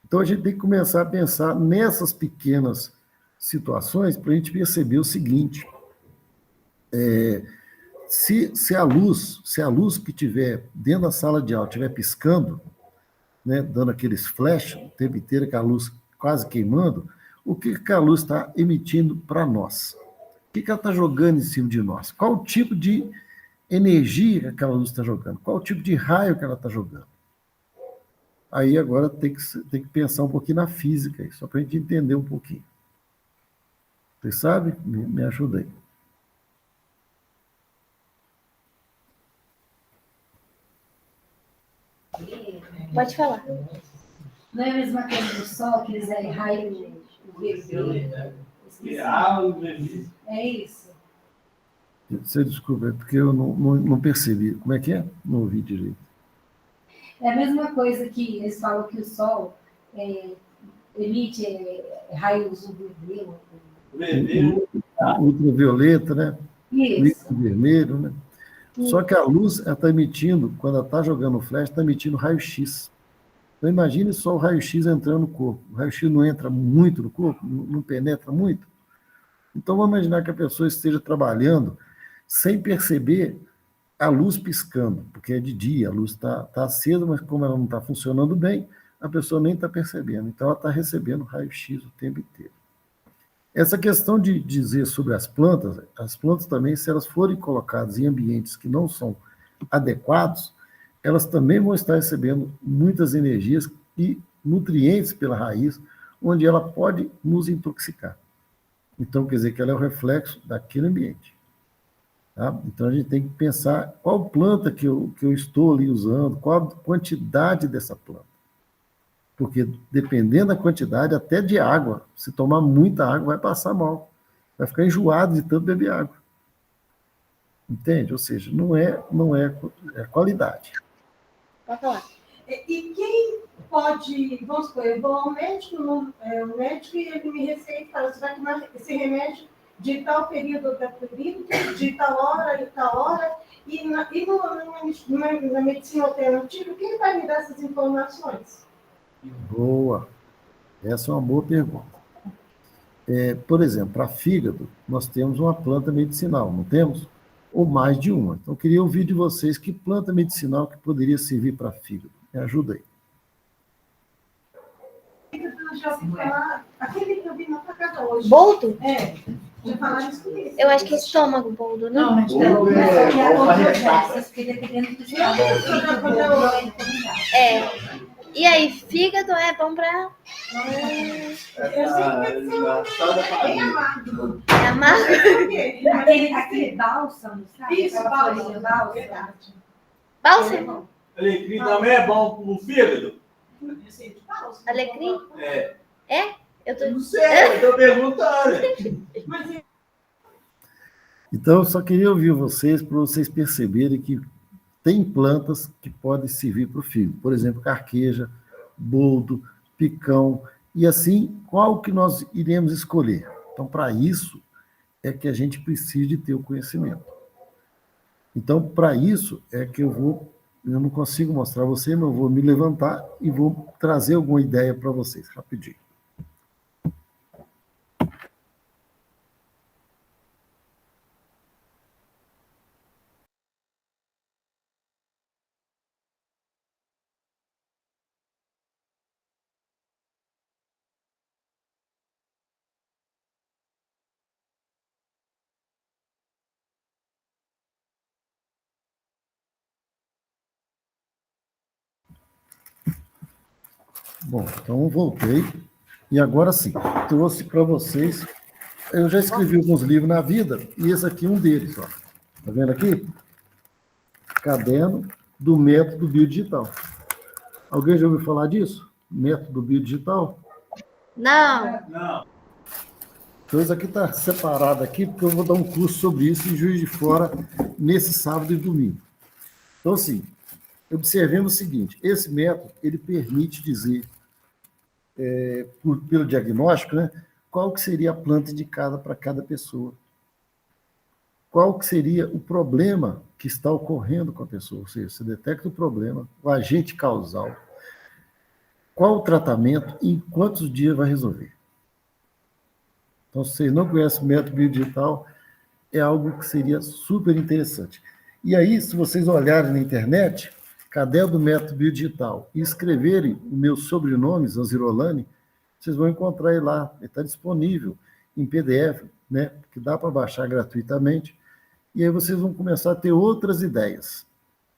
Então, a gente tem que começar a pensar nessas pequenas situações para a gente perceber o seguinte. Se a luz que tiver dentro da sala de aula estiver piscando, né, dando aqueles flash o tempo inteiro, com a luz quase queimando, o que a luz está emitindo para nós? O que ela está jogando em cima de nós? Qual o tipo de energia que aquela luz está jogando? Qual o tipo de raio que ela está jogando? Aí agora tem que pensar um pouquinho na física, só para a gente entender um pouquinho. Vocês sabem? Me ajuda aí. Pode falar. Não é a mesma coisa do sol, que eles é raio UVB? É isso. Você desculpa, é porque eu não percebi. Como é que é? Não ouvi direito. É a mesma coisa que eles falam que o sol emite raios UVB. Ultravioleta, né? Isso. Vermelho, né? Só que a luz, ela está emitindo, quando ela está jogando o flash, está emitindo raio-x. Então, imagine só o raio-x entrando no corpo. O raio-x não entra muito no corpo, não penetra muito. Então, vamos imaginar que a pessoa esteja trabalhando sem perceber a luz piscando, porque é de dia, a luz está acesa, mas como ela não está funcionando bem, a pessoa nem está percebendo. Então, ela está recebendo raio-x o tempo inteiro. Essa questão de dizer sobre as plantas também, se elas forem colocadas em ambientes que não são adequados, elas também vão estar recebendo muitas energias e nutrientes pela raiz, onde ela pode nos intoxicar. Então, quer dizer que ela é o reflexo daquele ambiente. Tá? Então, a gente tem que pensar qual planta que eu estou ali usando, qual a quantidade dessa planta. Porque, dependendo da quantidade, até de água, se tomar muita água, vai passar mal. Vai ficar enjoado de tanto beber água. Entende? Ou seja, não é qualidade. Pode falar. E quem pode, vamos supor, eu vou ao médico, o médico e ele me receita e fala, você vai tomar esse remédio de tal período, de tal hora, e na medicina alternativa, quem vai me dar essas informações? Boa. Essa é uma boa pergunta. Por exemplo, para fígado, nós temos uma planta medicinal, não temos? Ou mais de uma. Então, eu queria ouvir de vocês que planta medicinal que poderia servir para fígado. Me ajuda aí. Já ouvi falar, aquele que eu vi na tua casa hoje. Boldo? Já falaram isso comigo. Eu acho que é estômago, boldo, não? Não, só que é controversas, porque dependendo do estado. E aí, fígado é bom para... Só da família. É amargo? Aquele bálsamo, sabe? Isso, Aquela bálsamo. folhinha, bálsamo. Verdade. Bálsamo? Alecrim também é bom pro fígado? Alecrim? É. Eu tô... Não sei, eu tô perguntando. Mas Então, eu só queria ouvir vocês para vocês perceberem que tem plantas que podem servir para o fígado. Por exemplo, carqueja, boldo, picão. E assim, qual que nós iremos escolher? Então, para isso, é que a gente precisa de ter o conhecimento. Então, para isso, é que eu não consigo mostrar a você, mas eu vou me levantar e vou trazer alguma ideia para vocês, rapidinho. Bom, então eu voltei e agora sim, trouxe para vocês. Eu já escrevi alguns livros na vida e esse aqui é um deles, ó. Tá vendo aqui? Caderno do Método Biodigital. Alguém já ouviu falar disso? Método Biodigital? Não. Não. Então isso aqui está separado aqui porque eu vou dar um curso sobre isso em Juiz de Fora nesse sábado e domingo. Então, assim, observemos o seguinte, esse método, ele permite dizer, pelo diagnóstico, né, qual que seria a planta indicada para cada pessoa. Qual que seria o problema que está ocorrendo com a pessoa. Ou seja, você detecta o problema, o agente causal, qual o tratamento e em quantos dias vai resolver. Então, se vocês não conhecem o método biodigital, é algo que seria super interessante. E aí, se vocês olharem na internet, Caderno do Método Biodigital, e escreverem o meu sobrenome, Zanzirolani, vocês vão encontrar ele lá. Ele está disponível em PDF, né, que dá para baixar gratuitamente, e aí vocês vão começar a ter outras ideias.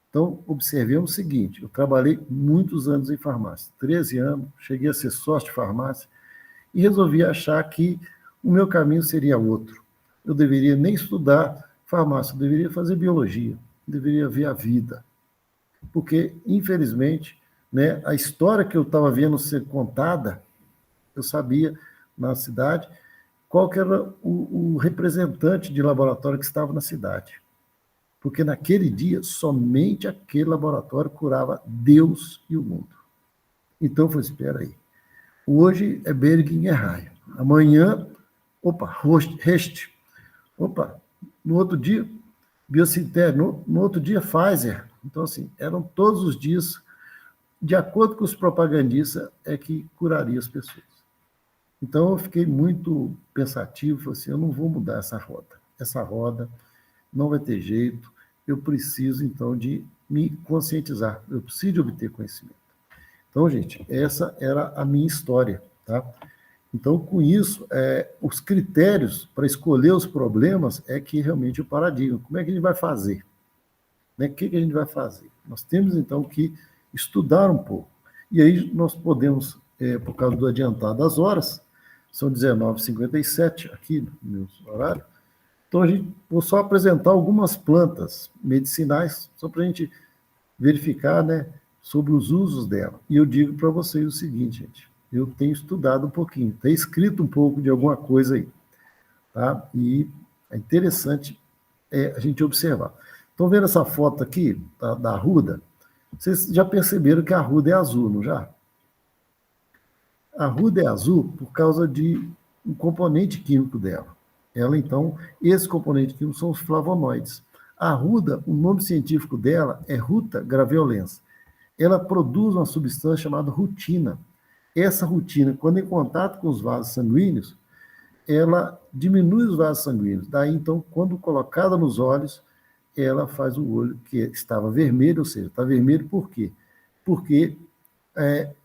Então, observemos o seguinte, eu trabalhei muitos anos em farmácia, 13 anos, cheguei a ser sócio de farmácia, e resolvi achar que o meu caminho seria outro. Eu deveria nem estudar farmácia, eu deveria fazer biologia, eu deveria ver a vida. Porque, infelizmente, né, a história que eu estava vendo ser contada, eu sabia, na cidade, qual que era o representante de laboratório que estava na cidade. Porque naquele dia, somente aquele laboratório curava Deus e o mundo. Então, eu falei, espera aí. Hoje é Boehringer, amanhã, Rest. No outro dia, Biosintec, no outro dia, Pfizer. Então, assim, eram todos os dias, de acordo com os propagandistas, é que curaria as pessoas. Então, eu fiquei muito pensativo, falei assim, eu não vou mudar essa roda. Essa roda não vai ter jeito, eu preciso, então, de me conscientizar, eu preciso de obter conhecimento. Então, gente, essa era a minha história, tá? Então, com isso, os critérios para escolher os problemas é que realmente o paradigma. Como é que a gente vai fazer? Né? O que a gente vai fazer? Nós temos, então, que estudar um pouco. E aí nós podemos, por causa do adiantado das horas, são 19h57 aqui no meu horário, então vou só apresentar algumas plantas medicinais, só para a gente verificar, né, sobre os usos dela. E eu digo para vocês o seguinte, gente, eu tenho estudado um pouquinho, tenho escrito um pouco de alguma coisa aí, tá? E é interessante a gente observar. Estão vendo essa foto aqui, da arruda? Vocês já perceberam que a arruda é azul, não já? A arruda é azul por causa de um componente químico dela. Ela, então, esse componente químico são os flavonoides. A arruda, o nome científico dela é Ruta graveolens. Ela produz uma substância chamada rutina. Essa rutina, quando em contato com os vasos sanguíneos, ela diminui os vasos sanguíneos. Daí, então, quando colocada nos olhos, ela faz o olho que estava vermelho, ou seja, está vermelho por quê? Porque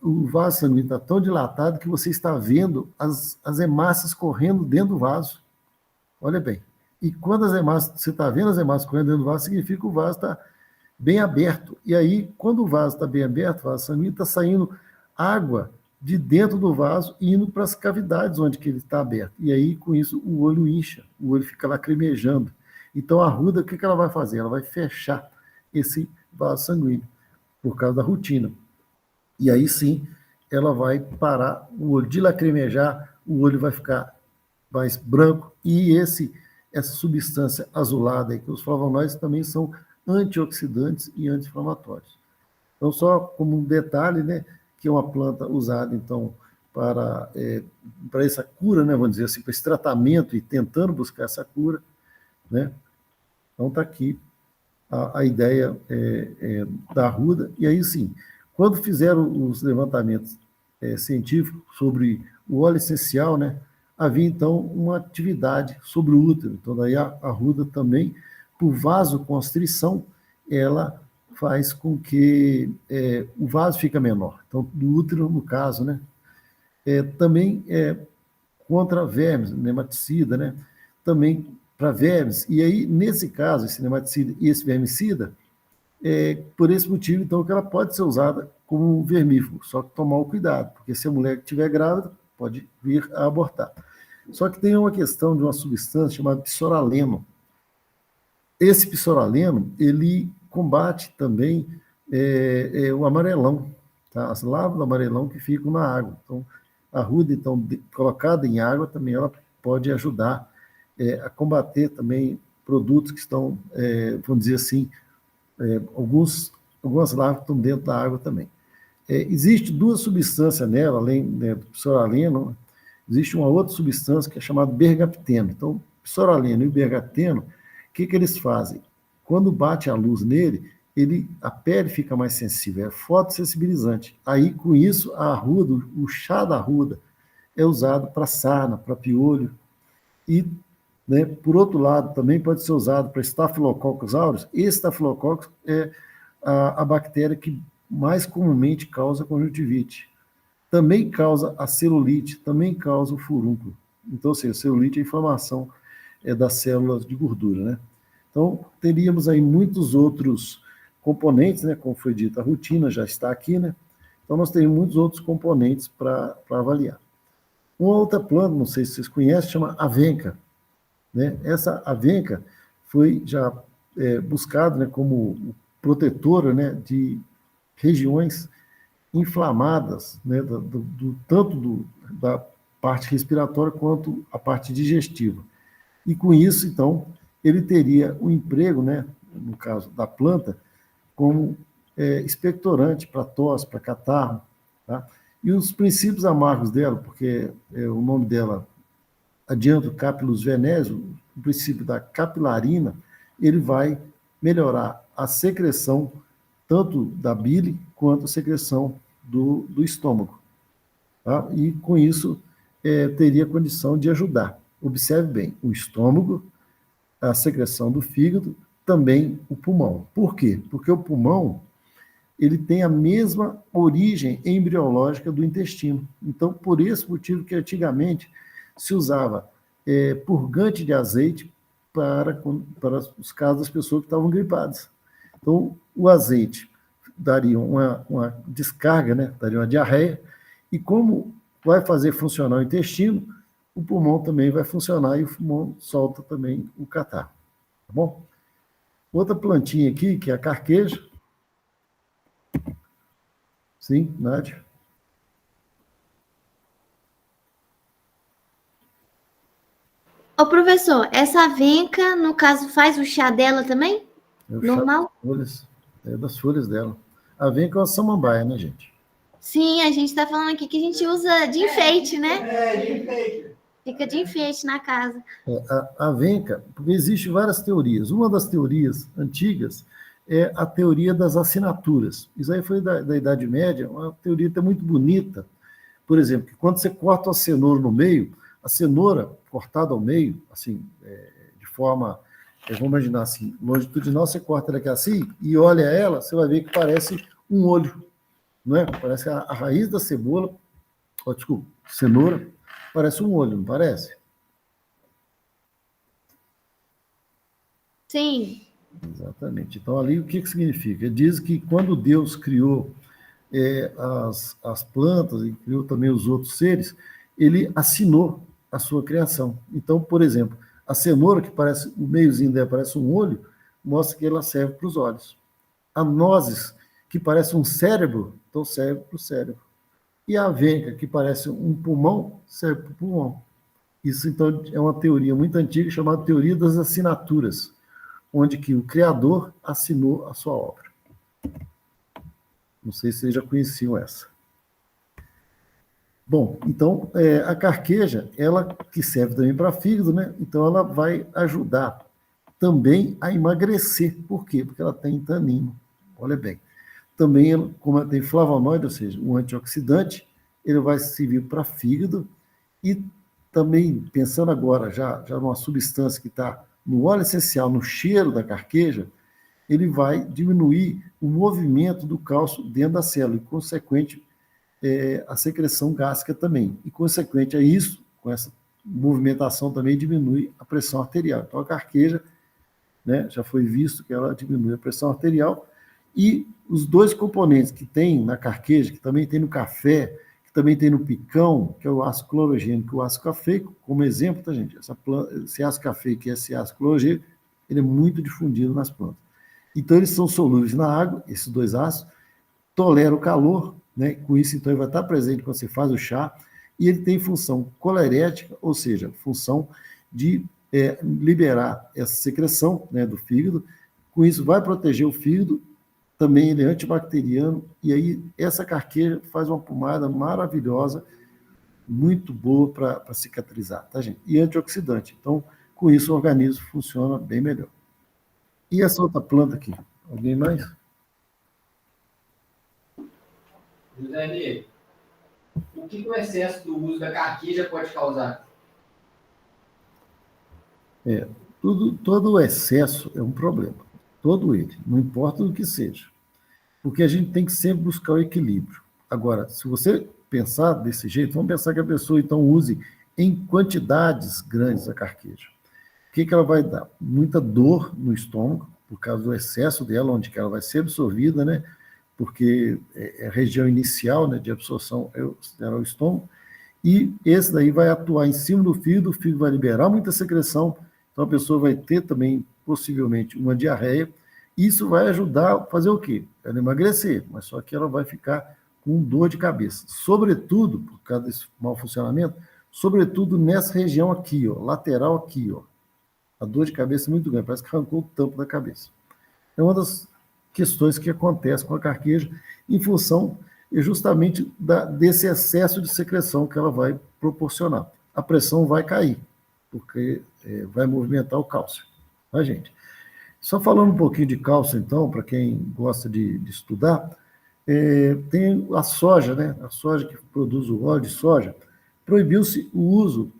o vaso sanguíneo está tão dilatado que você está vendo as hemácias correndo dentro do vaso. Olha bem. E quando você está vendo as hemácias correndo dentro do vaso, significa que o vaso está bem aberto. E aí, quando o vaso está bem aberto, o vaso sanguíneo está saindo água de dentro do vaso indo para as cavidades onde que ele está aberto. E aí, com isso, o olho incha, o olho fica lacrimejando. Então, a ruda, o que ela vai fazer? Ela vai fechar esse vaso sanguíneo, por causa da rotina. E aí, sim, ela vai parar o olho de lacrimejar, o olho vai ficar mais branco, e essa substância azulada, aí, que os flavonoides também são antioxidantes e anti-inflamatórios. Então, só como um detalhe, né, que é uma planta usada, então, para essa cura, né, vamos dizer assim, para esse tratamento e tentando buscar essa cura, né? Então, está aqui a ideia da arruda. E aí, sim, quando fizeram os levantamentos científicos sobre o óleo essencial, né, havia, então, uma atividade sobre o útero. Então, daí a arruda também, por vasoconstrição, ela faz com que o vaso fica menor. Então, do útero, no caso, né? Também contra vermes, nematicida, né? Também para vermes. E aí, nesse caso, esse nematicida e esse vermicida, por esse motivo, então, que ela pode ser usada como vermífugo, só que tomar o cuidado, porque se a mulher estiver grávida, pode vir a abortar. Só que tem uma questão de uma substância chamada psoraleno. Esse psoraleno, ele combate também o amarelão, tá? As larvas do amarelão que ficam na água. Então, a arruda, então, colocada em água, também ela pode ajudar a combater também produtos que estão, vamos dizer assim, algumas larvas que estão dentro da água também. Existe duas substâncias nela, além, né, do psoraleno, existe uma outra substância que é chamada bergapteno. Então, o psoraleno e o bergapteno, o que eles fazem? Quando bate a luz nele, a pele fica mais sensível, é fotossensibilizante. Aí, com isso, a arruda, o chá da arruda, é usado para sarna, para piolho. E, né, por outro lado, também pode ser usado para Staphylococcus aureus. Esse Staphylococcus é a bactéria que mais comumente causa conjuntivite. Também causa a celulite, também causa o furúnculo. Então, assim, a celulite é a inflamação das células de gordura, né? Então, teríamos aí muitos outros componentes, né? Como foi dito, a rotina já está aqui, né? Então, nós temos muitos outros componentes para avaliar. Uma outra planta, não sei se vocês conhecem, chama avenca, né? Essa avenca foi já buscada, né, como protetora, né, de regiões inflamadas, né, tanto da parte respiratória quanto a parte digestiva. E com isso, então, ele teria o emprego, né, no caso da planta, como expectorante para tosse, para catarro, tá? E os princípios amargos dela, porque o nome dela adianta o capilus venésio, o princípio da capilarina, ele vai melhorar a secreção tanto da bile quanto a secreção do estômago. Tá? E, com isso, teria condição de ajudar. Observe bem, o estômago, a secreção do fígado, também o pulmão. Por quê? Porque o pulmão, ele tem a mesma origem embriológica do intestino. Então, por esse motivo que antigamente se usava purgante de azeite para os casos das pessoas que estavam gripadas. Então, o azeite daria uma descarga, né? Daria uma diarreia, e como vai fazer funcionar o intestino, o pulmão também vai funcionar e o pulmão solta também o catarro. Tá bom? Outra plantinha aqui, que é a carqueja. Sim, Nádia? Ô, professor, essa avenca, no caso, faz o chá dela também? Normal? Das folhas dela. A avenca é uma samambaia, né, gente? Sim, a gente está falando aqui que a gente usa de enfeite, né? De enfeite. Fica de enfeite na casa. A avenca, porque existem várias teorias. Uma das teorias antigas é a teoria das assinaturas. Isso aí foi da Idade Média, uma teoria até muito bonita. Por exemplo, que quando você corta a cenoura no meio, a cenoura cortada ao meio, assim, de forma, vamos imaginar assim, longitudinal, você corta ela aqui assim e olha ela, você vai ver que parece um olho, não é? Parece que a raiz da cebola, cenoura, parece um olho, não parece? Sim. Exatamente. Então, ali, o que significa? Diz que quando Deus criou as plantas, e criou também os outros seres, ele assinou a sua criação. Então, por exemplo, a cenoura, que parece, o meiozinho dela parece um olho, mostra que ela serve para os olhos. A nozes, que parece um cérebro, então serve para o cérebro. E a avenca, que parece um pulmão, serve para o pulmão. Isso, então, é uma teoria muito antiga, chamada teoria das assinaturas, onde que o Criador assinou a sua obra. Não sei se vocês já conheciam essa. Bom, então, a carqueja, ela que serve também para fígado, né? Então, ela vai ajudar também a emagrecer. Por quê? Porque ela tem tanino. Olha bem. Também, como ela tem flavonoide, ou seja, um antioxidante, ele vai servir para fígado e também, pensando agora já numa substância que está no óleo essencial, no cheiro da carqueja, ele vai diminuir o movimento do cálcio dentro da célula e, consequente, a secreção gástrica também. E, consequente a isso, com essa movimentação também diminui a pressão arterial. Então, a carqueja, né, já foi visto que ela diminui a pressão arterial. E os dois componentes que tem na carqueja, que também tem no café, que também tem no picão, que é o ácido clorogênico e o ácido cafeico, como exemplo, tá, gente? Esse ácido cafeico e esse ácido clorogênico, ele é muito difundido nas plantas. Então, eles são solúveis na água, esses dois ácidos, toleram o calor, né? Com isso, então, ele vai estar presente quando você faz o chá, e ele tem função colerética, ou seja, função de liberar essa secreção, né, do fígado. Com isso, vai proteger o fígado, também ele é antibacteriano, e aí essa carqueja faz uma pomada maravilhosa, muito boa para cicatrizar, tá, gente? E antioxidante. Então, com isso, o organismo funciona bem melhor. E essa outra planta aqui? Alguém mais? José Emílio, o que o excesso do uso da carqueja pode causar? Todo o excesso é um problema. Todo ele, não importa o que seja. Porque a gente tem que sempre buscar o equilíbrio. Agora, se você pensar desse jeito, vamos pensar que a pessoa, então, use em quantidades grandes a carqueja. O que ela vai dar? Muita dor no estômago, por causa do excesso dela, onde que ela vai ser absorvida, né? Porque a região inicial, né, de absorção é o estômago, e esse daí vai atuar em cima do fígado, o fígado vai liberar muita secreção, então a pessoa vai ter também, possivelmente, uma diarreia. Isso vai ajudar a fazer o quê? Ela emagrecer, mas só que ela vai ficar com dor de cabeça. Sobretudo, por causa desse mau funcionamento, sobretudo nessa região aqui, ó, lateral aqui, ó. A dor de cabeça é muito grande, parece que arrancou o tampo da cabeça. É uma das questões que acontece com a carqueja em função justamente desse excesso de secreção que ela vai proporcionar. A pressão vai cair, porque vai movimentar o cálcio. Tá, gente? Só falando um pouquinho de cálcio, então, para quem gosta de estudar, tem a soja, né? A soja que produz o óleo de soja, proibiu-se o uso,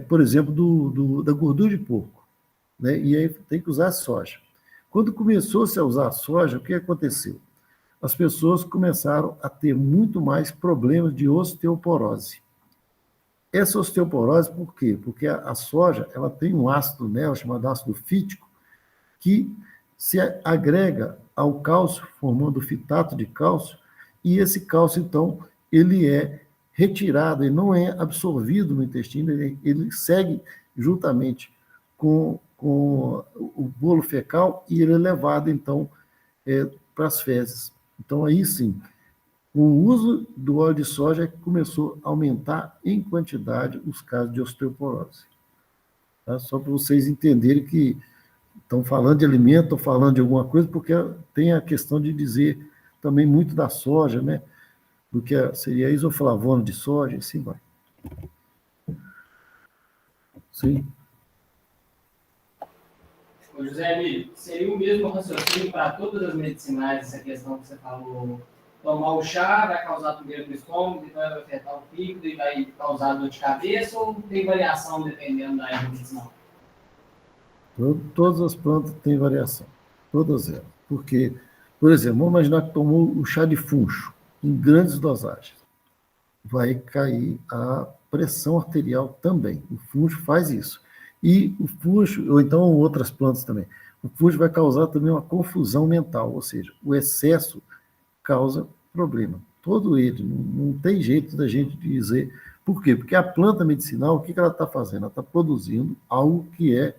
por exemplo, da gordura de porco, né? E aí tem que usar a soja. Quando começou-se a usar a soja, o que aconteceu? As pessoas começaram a ter muito mais problemas de osteoporose. Essa osteoporose, por quê? Porque a soja, ela tem um ácido nela, chamado ácido fítico, que se agrega ao cálcio, formando fitato de cálcio, e esse cálcio, então, ele é retirado, ele não é absorvido no intestino, ele segue juntamente com o bolo fecal e ele é levado, então, para as fezes. Então, aí sim, o uso do óleo de soja começou a aumentar em quantidade os casos de osteoporose. Tá? Só para vocês entenderem que estão falando de alimento, estão falando de alguma coisa, porque tem a questão de dizer também muito da soja, né? Do que seria a isoflavona de soja, e assim vai. Sim. Ô José Emílio, seria o mesmo raciocínio para todas as medicinais, essa questão que você falou, tomar o chá vai causar primeiro no estômago, então vai afetar o fígado e vai causar dor de cabeça, ou tem variação dependendo da erva medicinal? Todas as plantas têm variação, todas elas. Porque, por exemplo, vamos imaginar que tomou o chá de funcho, em grandes dosagens. Vai cair a pressão arterial também. O funcho faz isso. E o funcho, ou então outras plantas também, o funcho vai causar também uma confusão mental, ou seja, o excesso causa problema. Todo ele, não tem jeito da gente dizer. Por quê? Porque a planta medicinal, o que ela está fazendo? Ela está produzindo algo que é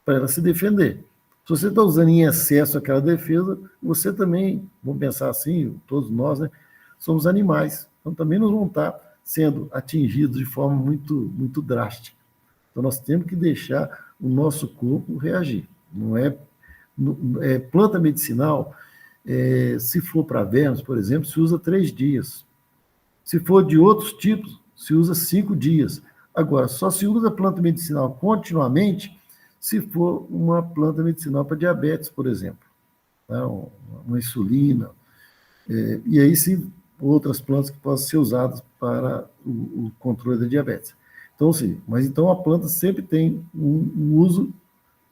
para ela se defender. Se você está usando em excesso aquela defesa, você também, vamos pensar assim, todos nós, né, somos animais. Então também nós vamos estar sendo atingidos de forma muito, muito drástica. Então nós temos que deixar o nosso corpo reagir. Não é, planta medicinal, se for para vermes, por exemplo, se usa 3 dias. Se for de outros tipos, se usa 5 dias. Agora, só se usa planta medicinal continuamente se for uma planta medicinal para diabetes, por exemplo, né? Uma insulina, e aí sim, outras plantas que possam ser usadas para o controle da diabetes. Então, sim, mas então a planta sempre tem um uso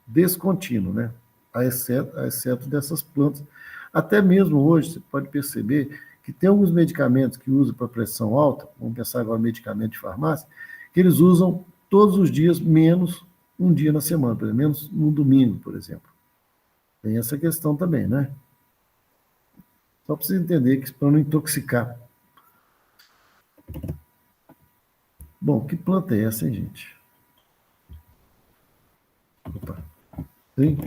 descontínuo, né? A exceto dessas plantas. Até mesmo hoje, você pode perceber que tem alguns medicamentos que usam para pressão alta, vamos pensar agora em medicamento de farmácia, que eles usam todos os dias, menos um dia na semana, pelo menos no domingo, por exemplo. Tem essa questão também, né? Só para você entender que para não intoxicar. Bom, que planta é essa, hein, gente? Opa. Sim?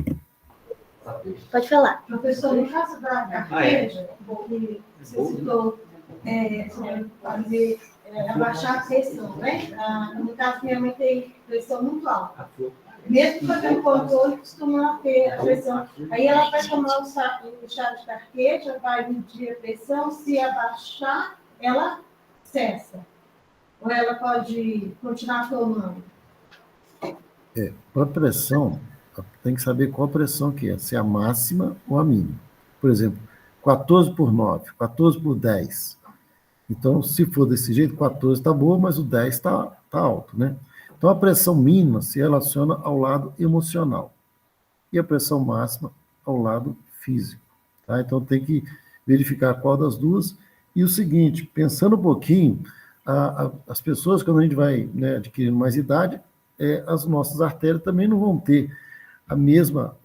Pode falar. Professor, no caso da carteja, que você citou sobre fazer, abaixar a pressão, né? No caso, minha mãe tem pressão muito alta. Mesmo fazendo controle, costuma ter a pressão. Aí ela vai tomar o chá de carqueja, vai medir a pressão, se abaixar, ela cessa. Ou ela pode continuar tomando? Para pressão, tem que saber qual pressão que é, se é a máxima ou a mínima. Por exemplo, 14/9, 14/10. Então, se for desse jeito, 14 está boa, mas o 10 está alto, né? Então, a pressão mínima se relaciona ao lado emocional e a pressão máxima ao lado físico. Tá? Então, tem que verificar qual das duas. E o seguinte, pensando um pouquinho, as pessoas, quando a gente vai, né, adquirindo mais idade, as nossas artérias também não vão ter a mesma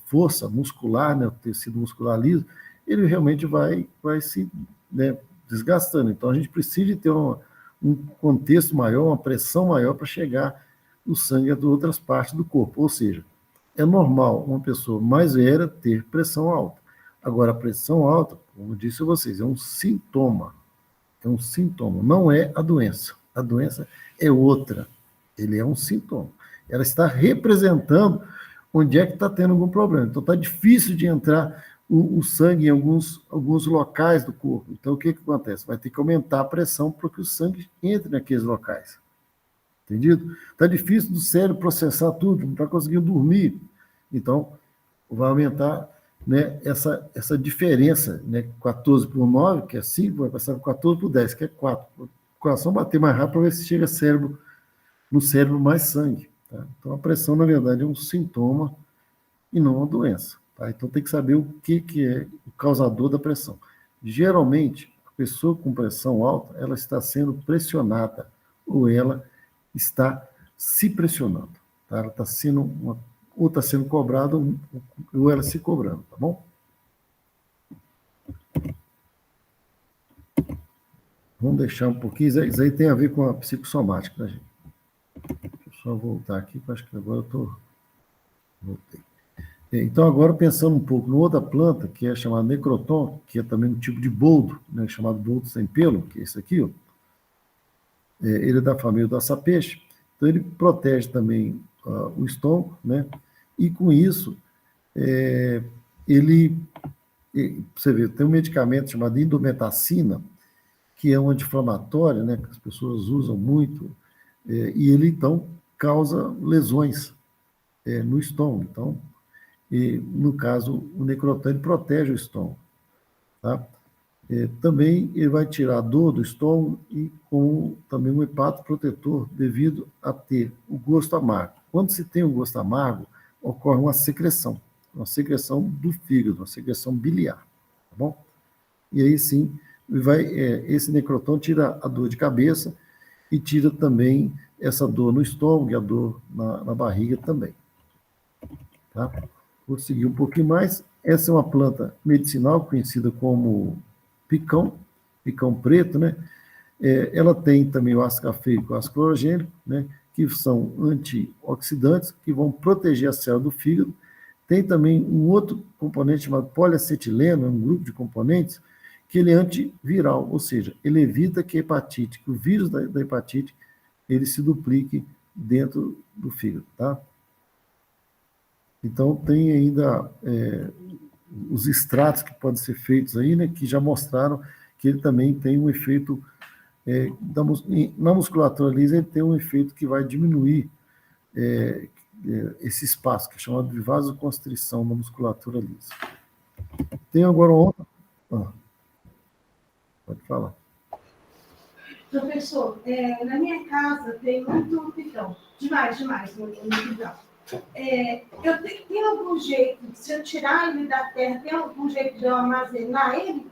força muscular, né, o tecido muscular liso, ele realmente vai se, né, desgastando. Então, a gente precisa de ter um contexto maior, uma pressão maior para chegar o sangue a outras partes do corpo. Ou seja, é normal uma pessoa mais velha ter pressão alta. Agora, a pressão alta, como eu disse a vocês, é um sintoma. É um sintoma, não é a doença. A doença é outra. Ele é um sintoma. Ela está representando onde é que está tendo algum problema. Então, está difícil de entrar o sangue em alguns locais do corpo. Então, o que acontece? Vai ter que aumentar a pressão para que o sangue entre naqueles locais. Entendido? Está difícil do cérebro processar tudo, não está conseguindo dormir. Então, vai aumentar, né, essa diferença, né, 14/9, que é 5, vai passar para 14/10, que é 4. O coração bater mais rápido para ver se chega no cérebro mais sangue. Tá? Então, a pressão, na verdade, é um sintoma e não uma doença. Tá? Então, tem que saber o que é o causador da pressão. Geralmente, a pessoa com pressão alta, ela está sendo pressionada, ou ela está se pressionando. Tá? Ela está sendo ou está sendo cobrada, ou ela se cobrando, tá bom? Vamos deixar um pouquinho, isso aí tem a ver com a psicossomática, tá, gente? Deixa eu só voltar aqui, que eu acho que agora eu voltei. Então, agora pensando um pouco em outra planta, que é chamada necroton, que é também um tipo de boldo, né, chamado boldo sem pelo, que é esse aqui, ó. Ele é da família do açapeixe, então ele protege também o estômago, né, e com isso, você vê, tem um medicamento chamado indometacina, que é um anti-inflamatório, né, que as pessoas usam muito, e ele, então, causa lesões no estômago. Então, no caso, o necroton ele protege o estômago. Tá? Também ele vai tirar a dor do estômago e com também um hepatoprotetor devido a ter o gosto amargo. Quando se tem o gosto amargo, ocorre uma secreção do fígado, uma secreção biliar. Tá bom? E aí sim, esse necroton tira a dor de cabeça e tira também essa dor no estômago e a dor na barriga também. Tá? Vou seguir um pouquinho mais. Essa é uma planta medicinal conhecida como picão preto, né? Ela tem também o ácido cafeico e o ácido clorogênico, né? Que são antioxidantes, que vão proteger a célula do fígado. Tem também um outro componente chamado poliacetileno, um grupo de componentes, que ele é antiviral, ou seja, ele evita que o vírus da hepatite, ele se duplique dentro do fígado, tá? Então, tem ainda os extratos que podem ser feitos aí, né, que já mostraram que ele também tem um efeito, na musculatura lisa, ele tem um efeito que vai diminuir esse espaço, que é chamado de vasoconstrição na musculatura lisa. Tem agora outra... pode falar. Professor, na minha casa tem muito picão, demais no picão. Tem algum jeito, se eu tirar ele da terra, tem algum jeito de eu armazenar ele?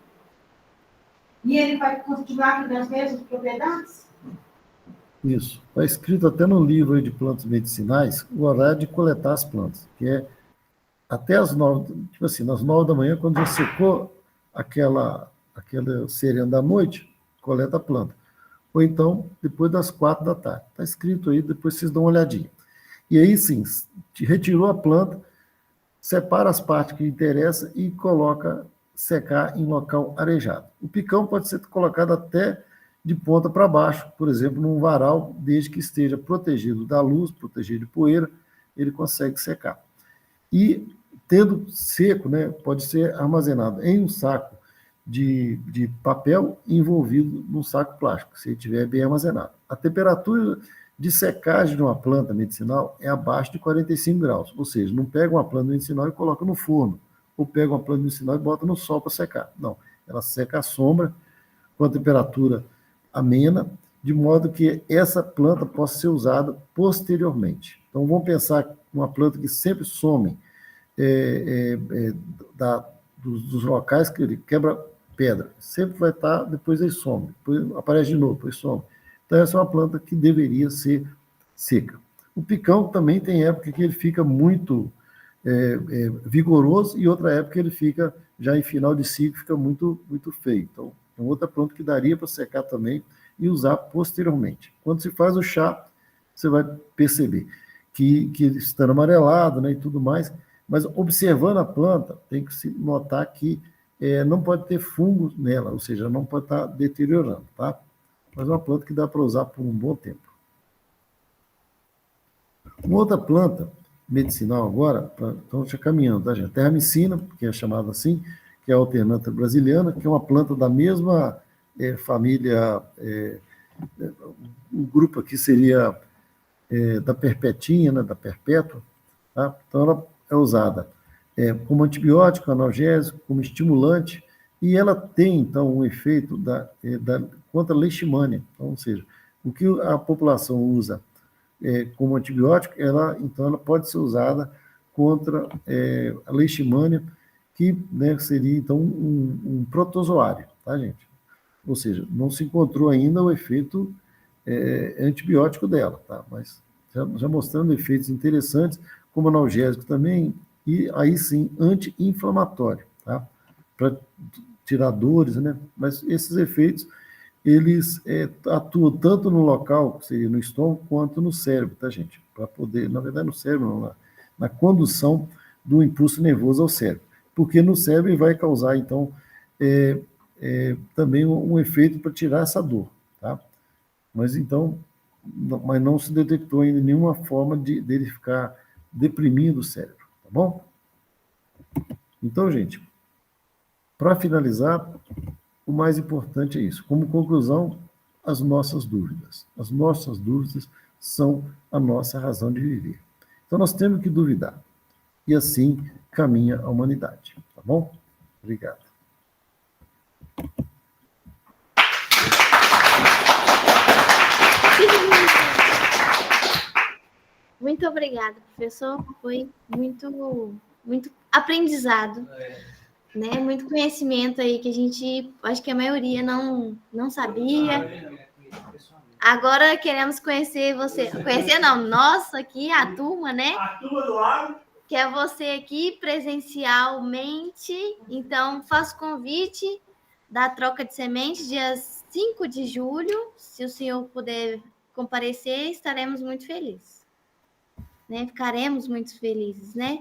E ele vai continuar com as mesmas propriedades? Isso. Está escrito até no livro aí de plantas medicinais o horário de coletar as plantas, que é até as 9, tipo assim, nas 9 da manhã, quando já secou aquela serena da noite, coleta a planta. Ou então, depois das 4 da tarde. Está escrito aí, depois vocês dão uma olhadinha. E aí, sim, retirou a planta, separa as partes que interessam e coloca secar em local arejado. O picão pode ser colocado até de ponta para baixo, por exemplo, num varal, desde que esteja protegido da luz, protegido de poeira, ele consegue secar. E, tendo seco, né, pode ser armazenado em um saco de papel envolvido num saco plástico, se ele estiver bem armazenado. A temperatura de secagem de uma planta medicinal é abaixo de 45 graus, ou seja, não pega uma planta medicinal e coloca no forno, ou pega uma planta medicinal e bota no sol para secar. Não, ela seca à sombra, com a temperatura amena, de modo que essa planta possa ser usada posteriormente. Então, vamos pensar uma planta que sempre some dos locais que ele quebra pedra, sempre vai estar, depois ele some, depois aparece de novo, depois some. Então, essa é uma planta que deveria ser seca. O picão também tem época que ele fica muito vigoroso e outra época ele fica, já em final de ciclo, fica muito, muito feio. Então, é outra planta que daria para secar também e usar posteriormente. Quando se faz o chá, você vai perceber que ele está amarelado, né, e tudo mais, mas observando a planta, tem que se notar que não pode ter fungos nela, ou seja, não pode estar deteriorando, tá? Mas é uma planta que dá para usar por um bom tempo. Uma outra planta medicinal agora, então já caminhando, tá, gente? Terramicina, que é chamada assim, que é a alternanta brasiliana, que é uma planta da mesma família, o grupo aqui seria da perpetinha, né, da perpétua, tá? Então ela é usada como antibiótico, analgésico, como estimulante, e ela tem, então, um efeito contra a leishmania. Então, ou seja, o que a população usa como antibiótico, então, ela pode ser usada contra a leishmania, que, né, seria, então, um protozoário, tá, gente? Ou seja, não se encontrou ainda o efeito antibiótico dela, tá? Mas já mostrando efeitos interessantes, como analgésico também, e aí sim, anti-inflamatório, tá? Para tirar dores, né? Mas esses efeitos, eles atuam tanto no local, que seria no estômago, quanto no cérebro, tá, gente? Para poder, na verdade, no cérebro, não, na condução do impulso nervoso ao cérebro. Porque no cérebro ele vai causar, então, também um efeito para tirar essa dor, tá? Mas então, mas não se detectou ainda nenhuma forma dele ficar deprimindo o cérebro, tá bom? Então, gente, para finalizar, o mais importante é isso. Como conclusão, as nossas dúvidas. As nossas dúvidas são a nossa razão de viver. Então, nós temos que duvidar. E assim caminha a humanidade, tá bom? Obrigado. Muito obrigada, professor. Foi muito, muito aprendizado, né? Muito conhecimento aí que a gente, acho que a maioria não sabia. Agora queremos conhecer você. Conhecer não, nossa aqui, a turma, né? A turma do lado. Que é você aqui presencialmente. Então, faço convite da troca de sementes, dia 5 de julho. Se o senhor puder comparecer, estaremos muito felizes. Né? Ficaremos muito felizes, né?